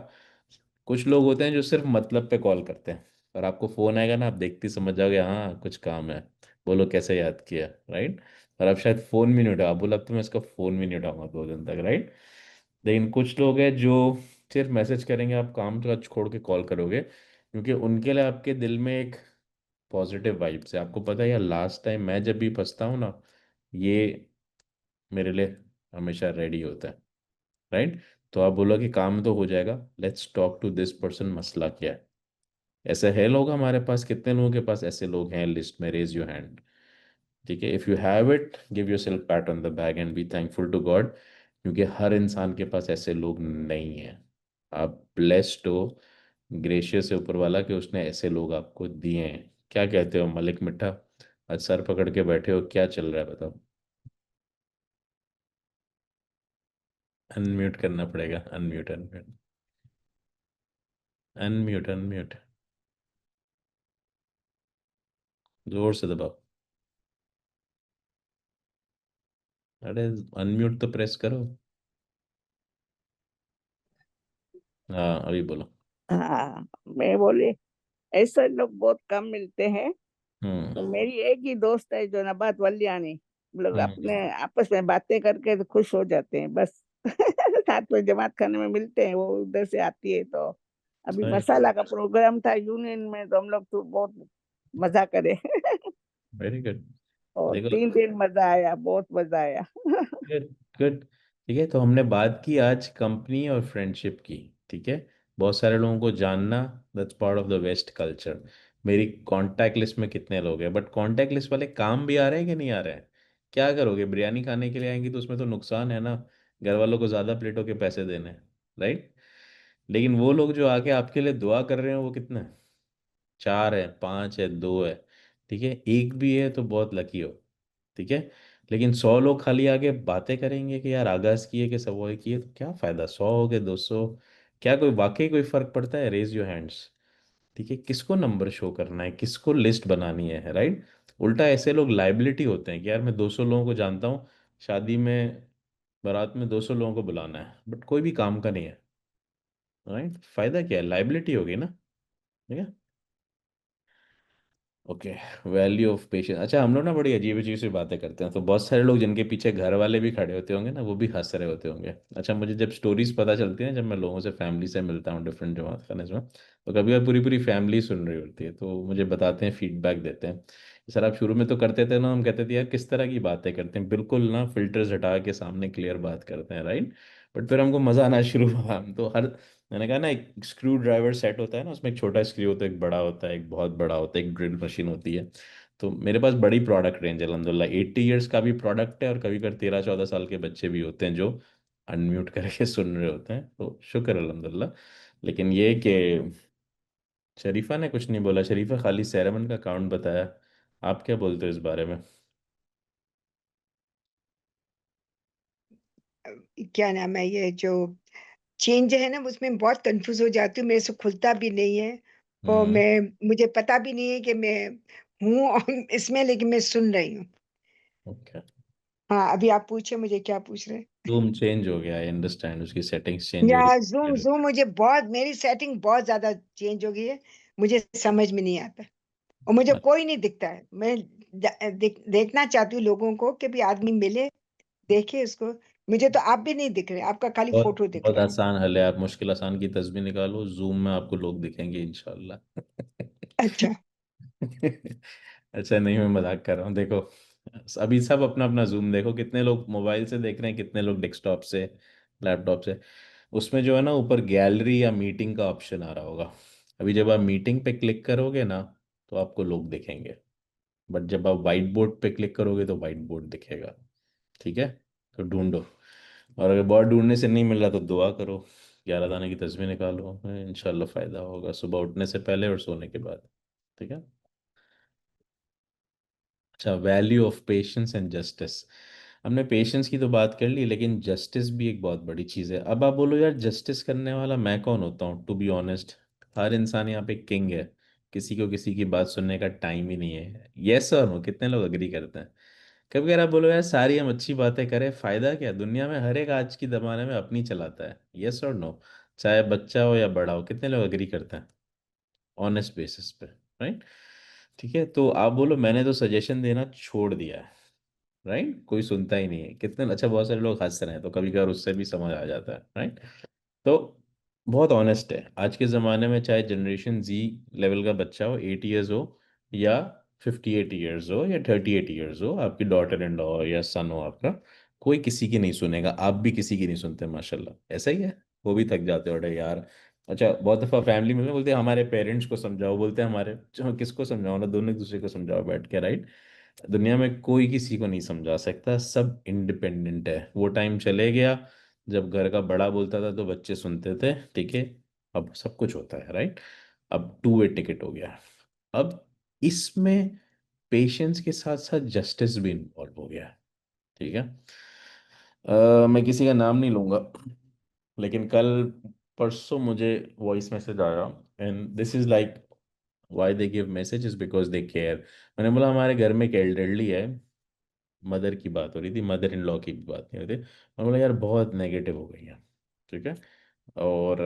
कुछ लोग होते हैं जो सिर्फ मतलब पे कॉल करते हैं, और आपको फ़ोन आएगा ना, आप देखते ही समझ जाओगे हाँ कुछ काम है, बोलो कैसे याद किया, राइट? और आप शायद फ़ोन भी नहीं उठाओ, आप बोला अब तो मैं इसका फ़ोन भी नहीं उठाऊंगा 2 दिन तक, राइट? लेकिन कुछ लोग हैं जो सिर्फ मैसेज करेंगे, आप काम तो छोड़ के कॉल करोगे, क्योंकि उनके लिए आपके दिल में एक पॉजिटिव वाइब्स है। आपको पता है यार, लास्ट टाइम मैं जब भी फंसता हूँ ना, ये मेरे लिए हमेशा रेडी होता है, राइट? तो आप बोलो कि काम तो हो जाएगा, let's talk to this person, मसला क्या है। ऐसे है लोग हमारे पास, कितने लोगों के पास ऐसे लोग हैं लिस्ट में? रेज योर हैंड, ठीक है। If you have it, give yourself pat on the back and be thankful to God, क्योंकि हर इंसान के पास ऐसे लोग नहीं हैं। आप ब्लेस्ड हो, ग्रेशियस है ऊपर वाला कि उसने ऐसे लोग आपको दिए हैं। क्या कहते हो मलिक मिठा? आज सर पकड़ के बैठे हो, क्या चल रहा है बताओ? अनम्यूट करना पड़ेगा, अनम्यूट, अनम्यूट, अनम्यूट, अनम्यूट, जोर से दबाओ। अरे अनम्यूट तो प्रेस करो। हाँ अभी बोलो। हाँ, मैं बोली ऐसे लोग बहुत कम मिलते हैं। तो हम्म। मेरी एक ही दोस्त है जो नबात वल्यानी, हम लोग हम्म। अपने आपस में बातें करके तो खुश हो जाते हैं बस। साथ में जमात खाने में मिलते हैं, वो उधर से आती है तो अभी सही। मसाला का प्रोग्राम था यूनियन में, तो हम लोग तो बहुत मजा करे। Very good. और देखो, 3 दिन मजा आया, बहुत मजा आया। गुड, गुड, ठीक है। तो हमने बात की आज कंपनी और फ्रेंडशिप की, ठीक है। बहुत सारे लोगों को जानना, that's part of the west culture. मेरी कांटेक्ट लिस्ट में कितने लोग हैं, बट कांटेक्ट लिस्ट वाले काम भी आ रहे हैं कि नहीं आ रहे हैं? क्या करोगे? बिरयानी खाने के लिए आएंगी तो उसमें तो नुकसान है ना, घर वालों को ज़्यादा प्लेटों के पैसे देने, राइट? लेकिन वो लोग जो आके आपके लिए दुआ कर रहे हैं वो कितने हैं? 4 है, 5 है, 2 है, ठीक है। एक भी है तो बहुत लकी हो, ठीक है। लेकिन 100 लोग खाली आगे बातें करेंगे कि यार आगाज किए कि सवॉई किए, तो क्या फायदा? 100 हो गए, 200, क्या कोई वाकई कोई फर्क पड़ता है? रेज योर हैंड्स, ठीक है। किसको नंबर शो करना है, किसको लिस्ट बनानी है, राइट? उल्टा ऐसे लोग लाइबिलिटी होते हैं कि यार मैं 200 लोगों को जानता हूँ, शादी में, बारात में 200 लोगों को बुलाना है, बट कोई भी काम का नहीं है, राइट? फायदा क्या है? लाइबिलिटी होगी ना, ठीक है। Okay, value of patience. अच्छा, हम लोग ना बड़ी अजीब अजीब सी बातें करते हैं, तो बहुत सारे लोग जिनके पीछे घर वाले भी खड़े होते होंगे ना, वो भी हंस रहे होते होंगे। अच्छा, मुझे जब स्टोरीज पता चलती हैं, जब मैं लोगों से, फैमिली से मिलता हूँ डिफरेंट जमात खाने में, तो कभी कभी पूरी पूरी फैमिली सुन रही होती है, तो मुझे बताते हैं, फीडबैक देते हैं, सर आप शुरू में तो करते थे ना, हम कहते थे यार किस तरह की बातें करते हैं, बिल्कुल ना फिल्टर्स हटा के सामने क्लियर बात करते हैं, राइट? बट फिर हमको मज़ा आना शुरू हुआ, हम तो हर मैंने कहा ना, एक स्क्रू ड्राइवर सेट होता है ना, उसमें एक छोटा स्क्रू होता है, एक बड़ा होता है, एक बहुत बड़ा होता है, एक ड्रिल मशीन होती है। तो मेरे पास बड़ी प्रोडक्ट रेंज है अलहमदिल्ला। 80 ईयर्स का भी प्रोडक्ट है, और कभी कभी 13-14 साल के बच्चे भी होते हैं जो अनम्यूट करके सुन रहे होते हैं, तो शुक्र अल्हम्दुलिल्लाह। लेकिन ये कि शरीफा ने कुछ नहीं बोला, शरीफा खाली सेरेमन का काउंट बताया। आप क्या बोलते हो इस बारे में? क्या नाम है, ये जो चेंज है ना उसमें बहुत कंफ्यूज हो जाती हूँ, मेरे से खुलता भी नहीं है और हम्म। मुझे पता भी नहीं है कि मैं हूँ इसमें, लेकिन मैं सुन रही हूँ। ओके। हाँ, अभी आप पूछे मुझे क्या पूछ रहे हैं। जूम चेंज हो गया, आई अंडरस्टैंड, उसकी सेटिंग्स चेंज हो या रही जूम है। जूम मुझे बहुत, मेरी सेटिंग बहुत ज्यादा चेंज हो गई है, मुझे समझ में नहीं आता और मुझे कोई नहीं दिखता है। मैं देखना चाहती हूँ लोगों को कि भी आदमी मिले, देखे उसको। मुझे तो आप भी नहीं दिख रहे, आपका खाली बहुत फोटो दिख बहुत रहा है। आसान हल है, आप मुश्किल आसान की तस्वीर निकालो, जूम में आपको लोग दिखेंगे इंशाल्लाह। अच्छा। अच्छा नहीं, मैं मजाक कर रहा हूँ। देखो, अभी सब अपना अपना जूम देखो, कितने लोग मोबाइल से देख रहे हैं, कितने लोग डेस्कटॉप से, लैपटॉप से। उसमें जो है ना, ऊपर गैलरी या मीटिंग का ऑप्शन आ रहा होगा। अभी जब आप मीटिंग पे क्लिक करोगे ना, तो आपको लोग दिखेंगे। बट जब आप वाइट बोर्ड पे क्लिक करोगे तो वाइट बोर्ड दिखेगा। ठीक है? तो ढूंढो, और अगर बहुत ढूंढने से नहीं मिल रहा तो दुआ करो, 11 दाने की तस्वीर निकालो, इंशाल्लाह फ़ायदा होगा सुबह उठने से पहले और सोने के बाद। ठीक है? अच्छा, value of patience and justice. हमने पेशेंस की तो बात कर ली, लेकिन जस्टिस भी एक बहुत बड़ी चीज़ है। अब आप बोलो यार, जस्टिस करने वाला मैं कौन होता हूँ? टू बी ऑनेस्ट, हर इंसान यहाँ पे किंग है, किसी को किसी की बात सुनने का टाइम ही नहीं है। यस और नो, कितने लोग अग्री करते हैं? कभी कभी आप बोलो यार, सारी हम अच्छी बातें करें, फायदा क्या? दुनिया में हर एक आज की जमाने में अपनी चलाता है। यस और नो, चाहे बच्चा हो या बड़ा हो, कितने लोग अग्री करते हैं ऑनेस्ट बेसिस पे? राइट? ठीक है, तो आप बोलो मैंने तो सजेशन देना छोड़ दिया है, राइट? कोई सुनता ही नहीं है, कितने अच्छा, बहुत सारे लोग हंस रहे हैं, तो कभी कभार उससे भी समझ आ जाता है, राइट? तो बहुत ऑनेस्ट है आज के ज़माने में, चाहे जनरेशन जी लेवल का बच्चा हो, 8 ईयर्स हो या 58 ईयर्स हो या 38 ईयर्स हो, आपकी डॉटर इन लॉ हो या सन हो आपका, कोई किसी की नहीं सुनेगा। आप भी किसी की नहीं सुनते माशाल्लाह, ऐसा ही है। वो भी थक जाते हो, अरे यार। अच्छा, बहुत दफ़ा फैमिली में बोलते हैं हमारे पेरेंट्स को समझाओ, बोलते हैं हमारे, किसको समझाओ ना, दोनों एक दूसरे को समझाओ बैठ के, राइट? दुनिया में कोई किसी को नहीं समझा सकता, सब इंडिपेंडेंट है। वो टाइम चले गया जब घर का बड़ा बोलता था तो बच्चे सुनते थे, ठीक है? अब सब कुछ होता है, राइट? अब टू वे टिकट हो गया। अब इसमें पेशेंस के साथ साथ जस्टिस भी इन्वॉल्व हो गया है। ठीक है? मैं किसी का नाम नहीं लूंगा, लेकिन कल परसों मुझे वॉइस मैसेज आया, and this is like why they give messages, because they care. मैंने बोला हमारे घर में एक एल्डरली है, मदर की बात हो रही थी, मदर इन लॉ की भी बात नहीं हो रही थी। मैं बोला यार बहुत नेगेटिव हो गई है, ठीक है? और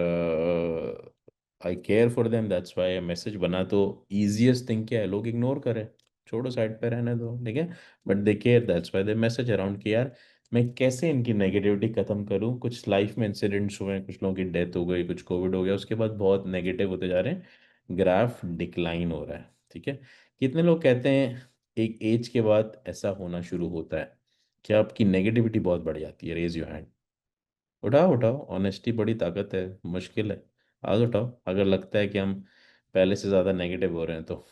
I care for them, that's why message बना। तो ईजिएस्ट थिंग क्या है, लोग इग्नोर करें, छोड़ो, साइड पे रहने दो, ठीक है? But they care, that's why they message around कि यार मैं कैसे इनकी नेगेटिविटी खत्म करूं। कुछ लाइफ में इंसिडेंट्स हुए हैं, कुछ लोगों की डेथ हो गई, कुछ कोविड हो गया, उसके बाद बहुत नेगेटिव होते जा रहे हैं, ग्राफ डिक्लाइन हो रहा है। ठीक है? कितने लोग कहते हैं एक एज के बाद ऐसा होना शुरू होता है कि आपकी नेगेटिविटी बहुत बढ़ जाती है? रेज योर हैंड, उठाओ उठाओ, ऑनेस्टी बड़ी ताकत है, मुश्किल है। आज उठाओ अगर लगता है कि हम पहले से ज़्यादा नेगेटिव हो रहे हैं तो।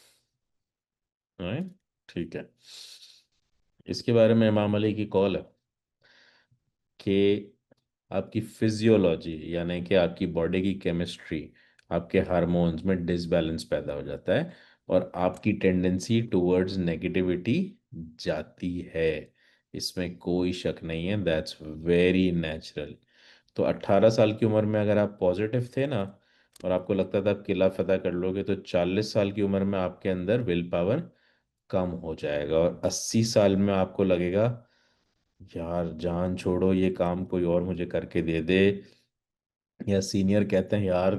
राइट? ठीक है, इसके बारे में इमाम अली की कॉल है कि आपकी फिजियोलॉजी, यानी कि आपकी बॉडी की केमिस्ट्री, आपके हार्मोन्स में डिसबैलेंस पैदा हो जाता है, और आपकी टेंडेंसी टुवर्ड्स नेगेटिविटी जाती है। इसमें कोई शक नहीं है, दैट्स वेरी नेचुरल। तो 18 साल की उम्र में अगर आप पॉजिटिव थे ना, और आपको लगता था आप किला फतह कर लोगे, तो 40 साल की उम्र में आपके अंदर विल पावर कम हो जाएगा, और 80 साल में आपको लगेगा यार जान छोड़ो, ये काम कोई और मुझे करके दे दे। या सीनियर कहते हैं यार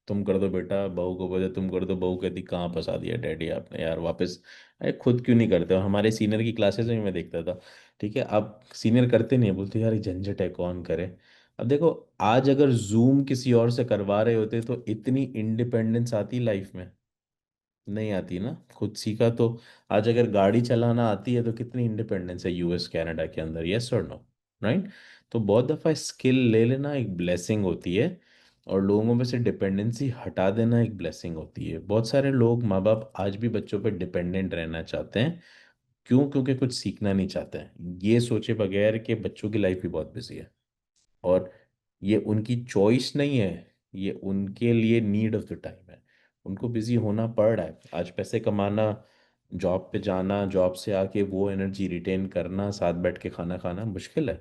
तुम कर दो बेटा, बहू को बोले तुम कर दो, बहू कहती कहाँ फंसा दिया डैडी आपने यार वापस। अरे खुद क्यों नहीं करते हो? हमारे सीनियर की क्लासेस में मैं देखता था, ठीक है? अब सीनियर करते नहीं है, बोलते यार ये झंझट है, कौन करे? अब देखो, आज अगर जूम किसी और से करवा रहे होते तो इतनी इंडिपेंडेंस आती लाइफ में? नहीं आती ना, खुद सीखा तो। आज अगर गाड़ी चलाना आती है तो कितनी इंडिपेंडेंस है यूएस कनाडा के अंदर, यस और नो? राइट? तो बहुत दफ़ा स्किल ले लेना एक ब्लेसिंग होती है, और लोगों में से डिपेंडेंसी हटा देना एक ब्लेसिंग होती है। बहुत सारे लोग माँ बाप आज भी बच्चों पर डिपेंडेंट रहना चाहते हैं। क्यों? क्योंकि कुछ सीखना नहीं चाहते हैं, ये सोचे बगैर कि बच्चों की लाइफ भी बहुत बिजी है और ये उनकी चॉइस नहीं है, ये उनके लिए नीड ऑफ द टाइम है। उनको बिजी होना पड़ रहा है। आज पैसे कमाना, जॉब पे जाना, जॉब से आके वो एनर्जी रिटेन करना, साथ बैठ के खाना खाना मुश्किल है।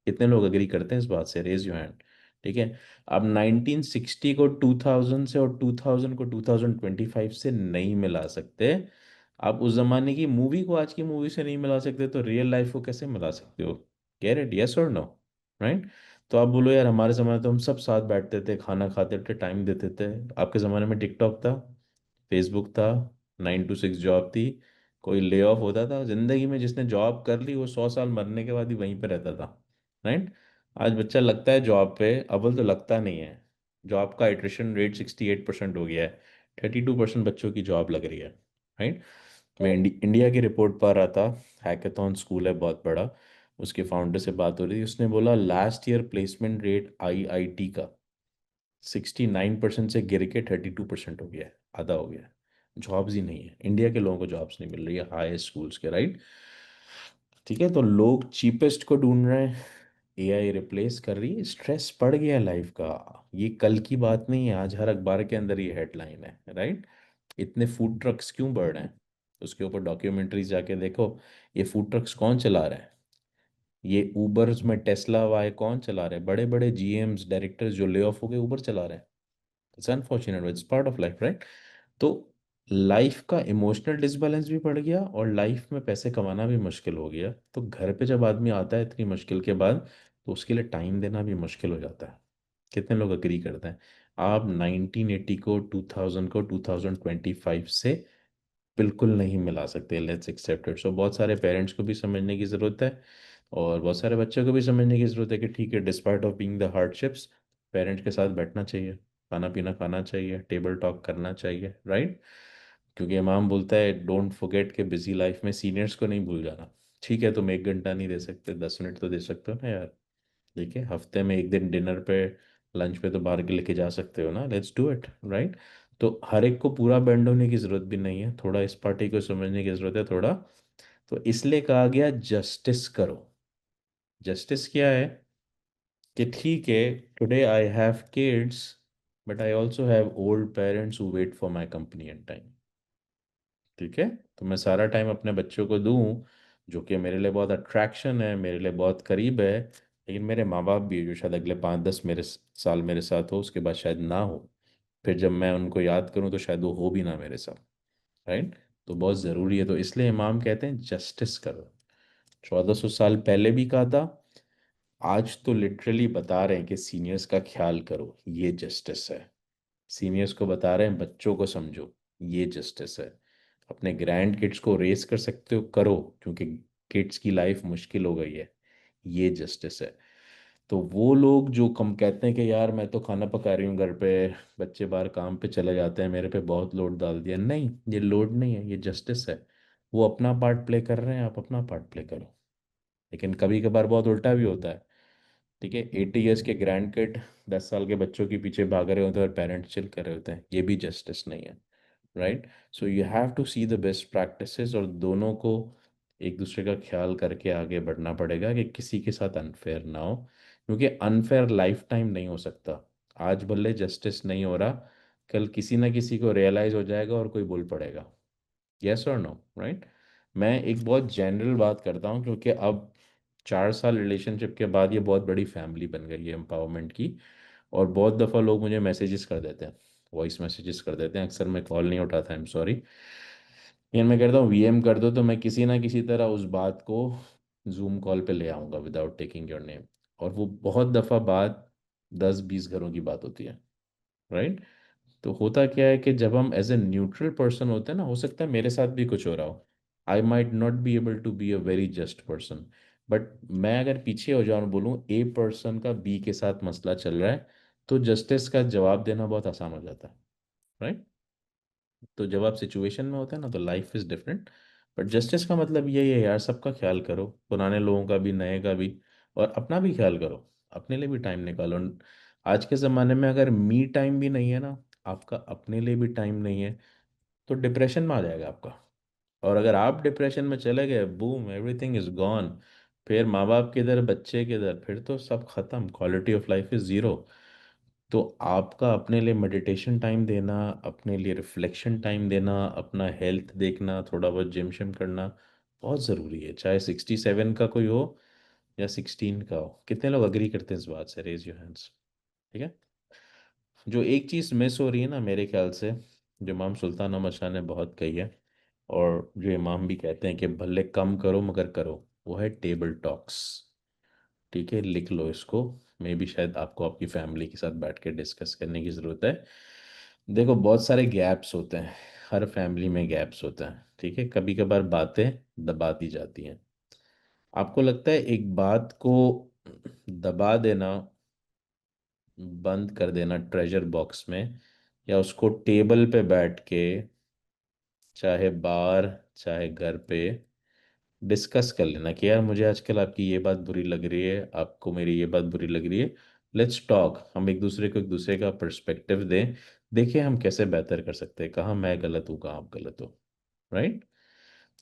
कितने लोग एग्री करते हैं इस बात से? Raise your hand. ठीक है। अब 1960 को 2000 से और 2000 को 2025 से नहीं मिला सकते। आप उस जमाने की मूवी को आज की मूवी से नहीं मिला सकते, तो रियल लाइफ को कैसे मिला सकते हो? Get it? यस और नो? राइट? तो आप बोलो यार हमारे ज़माने तो हम सब साथ बैठते थे, खाना खाते थे, टाइम देते थे। आपके ज़माने में टिकटॉक था, फेसबुक था, 9 to 6 जॉब थी, कोई ले ऑफ होता था? ज़िंदगी में जिसने जॉब कर ली वो 100 साल मरने के बाद ही वहीं पे रहता था। राइट? आज बच्चा लगता है जॉब पे, अव्वल तो लगता नहीं है। जॉब का एट्रिशन रेट 68% हो गया है, 32% बच्चों की जॉब लग रही है। राइट? मैं इंडिया की रिपोर्ट पढ़ रहा था। हैकेथॉन स्कूल है बहुत बड़ा, उसके फाउंडर से बात हो रही थी। उसने बोला last year placement rate IIT का 69% से गिर के 32% हो गया है, आधा हो गया है। जॉब्स ही नहीं है, इंडिया के लोगों को जॉब्स नहीं मिल रही है हाई स्कूल्स के। राइट? ठीक है, तो लोग चीपेस्ट को ढूंढ रहे हैं, एआई रिप्लेस कर रही है। स्ट्रेस पड़ गया लाइफ का। ये कल की बात नहीं है, आज हर अखबार के अंदर ये हेडलाइन है। राइट? इतने फूड ट्रक्स क्यों बढ़ रहे हैं? उसके ऊपर डॉक्यूमेंट्रीज जाके देखो। ये फूड ट्रक्स कौन चला रहा है? ये उबर्स में टेस्ला वाई कौन चला रहे हैं? बड़े बड़े जीएम्स डायरेक्टर्स जो ले ऑफ हो गए उबर चला रहे हैं। It's unfortunate, it's part of life. Right? तो लाइफ का इमोशनल डिसबैलेंस भी बढ़ गया और लाइफ में पैसे कमाना भी मुश्किल हो गया। तो घर पे जब आदमी आता है इतनी मुश्किल के बाद, तो उसके लिए टाइम देना भी मुश्किल हो जाता है। कितने लोग अग्री करते हैं? आप 1980 को, 2000 को 2025 से बिल्कुल नहीं मिला सकते। Let's accept it. सो बहुत सारे पेरेंट्स को भी समझने की ज़रूरत है और बहुत सारे बच्चों को भी समझने की ज़रूरत है कि ठीक है, despite of being the hardships, parents के साथ बैठना चाहिए, खाना पीना खाना चाहिए, टेबल टॉक करना चाहिए। राइट? क्योंकि इमाम बोलता है डोंट फॉरगेट के बिजी लाइफ में सीनियर्स को नहीं भूल जाना। ठीक है, तुम 1 घंटा नहीं दे सकते, 10 मिनट तो दे सकते हो ना यार। ठीक है, हफ्ते में एक दिन डिनर पे, लंच पे तो बाहर के लेके जा सकते हो ना। Let's do it. राइट? तो हर एक को पूरा बैंड होने की ज़रूरत भी नहीं है, थोड़ा इस पार्टी को समझने की ज़रूरत है थोड़ा। तो इसलिए कहा गया जस्टिस करो। जस्टिस क्या है? कि ठीक है, today I have kids but I also have old parents who wait for my company and time. ठीक है, तो मैं सारा टाइम अपने बच्चों को दूं, जो कि मेरे लिए बहुत अट्रैक्शन है, मेरे लिए बहुत करीब है। लेकिन मेरे माँ बाप भी है जो शायद अगले 5-10 साल मेरे साथ हो, उसके बाद शायद ना हो। फिर जब मैं उनको याद करूं तो शायद वो हो भी ना मेरे साथ। राइट? तो बहुत ज़रूरी है। तो इसलिए इमाम कहते हैं जस्टिस करो। 1400 साल पहले भी कहा था, आज तो लिटरली बता रहे हैं कि सीनियर्स का ख्याल करो, ये जस्टिस है। सीनियर्स को बता रहे हैं बच्चों को समझो, ये जस्टिस है। अपने ग्रैंड किड्स को रेस कर सकते हो, करो, क्योंकि किड्स की लाइफ मुश्किल हो गई है, ये जस्टिस है। तो वो लोग जो कम कहते हैं कि यार मैं तो खाना पका रही हूँ घर पे, बच्चे बाहर काम पे चले जाते हैं, मेरे पे बहुत लोड डाल दिया, नहीं, ये लोड नहीं है, ये जस्टिस है। वो अपना पार्ट प्ले कर रहे हैं, आप अपना पार्ट प्ले करो। लेकिन कभी कभार बहुत उल्टा भी होता है। ठीक है, 80 ईयर्स के ग्रैंड किड 10 साल के बच्चों के पीछे भाग रहे होते हैं और पेरेंट्स चिल कर रहे होते हैं, ये भी जस्टिस नहीं है। Right? So you have to see the best practices और दोनों को एक दूसरे का ख्याल करके आगे बढ़ना पड़ेगा कि किसी के साथ अनफेयर ना हो। क्योंकि अनफेयर लाइफ टाइम नहीं हो सकता। आज भले जस्टिस नहीं हो रहा, कल किसी ना किसी को रियलाइज हो जाएगा और कोई बोल पड़ेगा। यस और नो? राइट? मैं एक बहुत जनरल बात करता हूँ, क्योंकि अब 4 साल रिलेशनशिप के बाद ये बहुत बड़ी फैमिली बन गई है एम्पावरमेंट की। और बहुत दफ़ा लोग मुझे मैसेजेस कर देते हैं, वॉइस मैसेजेस कर देते हैं, अक्सर मैं कॉल नहीं उठाता, आई एम सॉरी। यार मैं कहता हूँ वीएम कर दो, तो मैं किसी ना किसी तरह उस बात को जूम कॉल पे ले आऊँगा विदाउट टेकिंग योर नेम। और वो बहुत दफ़ा बात 10-20 घरों की बात होती है। राइट? तो होता क्या है कि जब हम एज ए न्यूट्रल पर्सन होते हैं ना, हो सकता है मेरे साथ भी कुछ हो रहा हो, I might not be able to be a very just person, but मैं अगर पीछे हो जाऊँ और बोलूँ ए पर्सन का बी के साथ मसला चल रहा है, तो जस्टिस का जवाब देना बहुत आसान हो जाता है। राइट? तो जब आप सिचुएशन में होते हैं ना, तो life is different. But justice का मतलब यही है यार, सबका ख्याल करो, पुराने लोगों का भी, नए का भी, और अपना भी ख्याल करो। अपने लिए भी टाइम निकालो। आज के ज़माने में अगर मी टाइम भी नहीं है ना, आपका अपने लिए भी टाइम नहीं है, तो डिप्रेशन में आ जाएगा आपका। और अगर आप डिप्रेशन में चले गए, बूम, एवरीथिंग इज गॉन। फिर माँ बाप किधर, बच्चे किधर, फिर तो सब खत्म, quality of life is zero. तो आपका अपने लिए मेडिटेशन टाइम देना, अपने लिए रिफ्लेक्शन टाइम देना, अपना हेल्थ देखना, थोड़ा बहुत जिम शिम करना बहुत ज़रूरी है, चाहे 67 का कोई हो या 16 का हो। कितने लोग अग्री करते हैं इस बात से? Raise your hands. ठीक है। जो एक चीज़ मिस हो रही है ना मेरे ख्याल से, जो इमाम सुल्तान अहमद शाह ने बहुत कही है, और जो इमाम भी कहते हैं कि भले कम करो मगर करो, वो है टेबल टॉक्स। ठीक है, लिख लो इसको। मे भी शायद आपको आपकी फैमिली के साथ बैठ के डिस्कस करने की ज़रूरत है। देखो, बहुत सारे गैप्स होते हैं, हर फैमिली में गैप्स होते हैं। ठीक है, कभी कभार बातें दबा दी जाती हैं। आपको लगता है एक बात को दबा देना, बंद कर देना ट्रेजर बॉक्स में, या उसको टेबल पे बैठ के, चाहे बाहर चाहे घर पे, डिस्कस कर लेना कि यार मुझे आजकल आपकी ये बात बुरी लग रही है, आपको मेरी ये बात बुरी लग रही है, लेट्स टॉक। हम एक दूसरे को एक दूसरे का पर्सपेक्टिव दें, देखिए हम कैसे बेहतर कर सकते हैं, कहाँ मैं गलत हूँ, कहाँ आप गलत हो। राइट।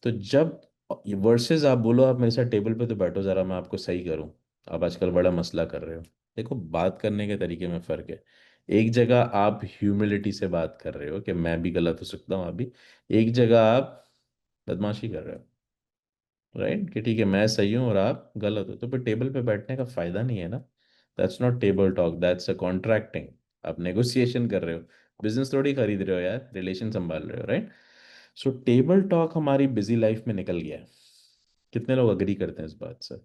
तो जब वर्सेस आप बोलो आप मेरे साथ टेबल पे तो बैठो ज़रा, मैं आपको सही करूँ, आप आजकल बड़ा मसला कर रहे हो। देखो, बात करने के तरीके में फ़र्क है। एक जगह आप ह्यूमिलिटी से बात कर रहे हो कि मैं भी गलत हो सकता हूँ अभी, एक जगह आप बदमाशी कर रहे हो। राइट, कि ठीक है मैं सही हूँ और आप गलत हो, तो फिर टेबल पे बैठने का फायदा नहीं है ना। That's not table talk, that's a contracting. आप नेगोशिएशन कर रहे हो, बिजनेस थोड़ी खरीद रहे हो यार, रिलेशन संभाल रहे हो। राइट। सो टेबल टॉक हमारी बिजी लाइफ में निकल गया है। कितने लोग अग्री करते हैं इस बात से?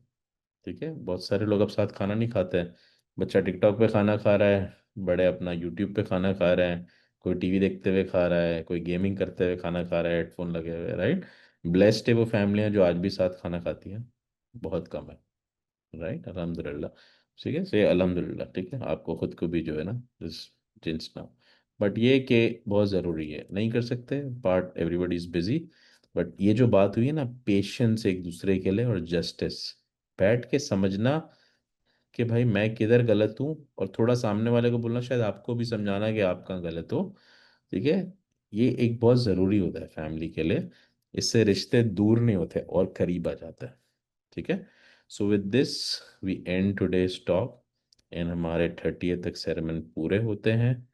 ठीक है, बहुत सारे लोग अब साथ खाना नहीं खाते हैं। बच्चा टिकटॉक पे खाना खा रहा है, बड़े अपना यूट्यूब पे खाना खा रहे हैं, कोई टीवी देखते हुए खा रहा है, कोई गेमिंग करते हुए खाना खा रहा है, हेडफोन लगे हुए। राइट। ब्लेस्ड है वो फैमिलियां जो आज भी साथ खाना खाती हैं, बहुत कम है। राइट, अल्हम्दुलिल्लाह। ठीक है, से अल्हम्दुलिल्लाह। ठीक है, आपको खुद को भी जो है ना दिस जिन्स ना, बट ये कि बहुत ज़रूरी है, नहीं कर सकते part, everybody is busy. But ये जो बात हुई है ना, पेशेंस एक दूसरे के लिए और जस्टिस, बैठ के समझना कि भाई मैं किधर गलत हूँ, और थोड़ा सामने वाले को बोलना, शायद आपको भी समझाना कि आप कहाँ गलत हो। ठीक है, ये एक बहुत ज़रूरी होता है फैमिली के लिए। इससे रिश्ते दूर नहीं होते और करीब आ जाता है। ठीक है। So with this we end today's talk, and हमारे 30th तक सेरेमनी पूरे होते हैं।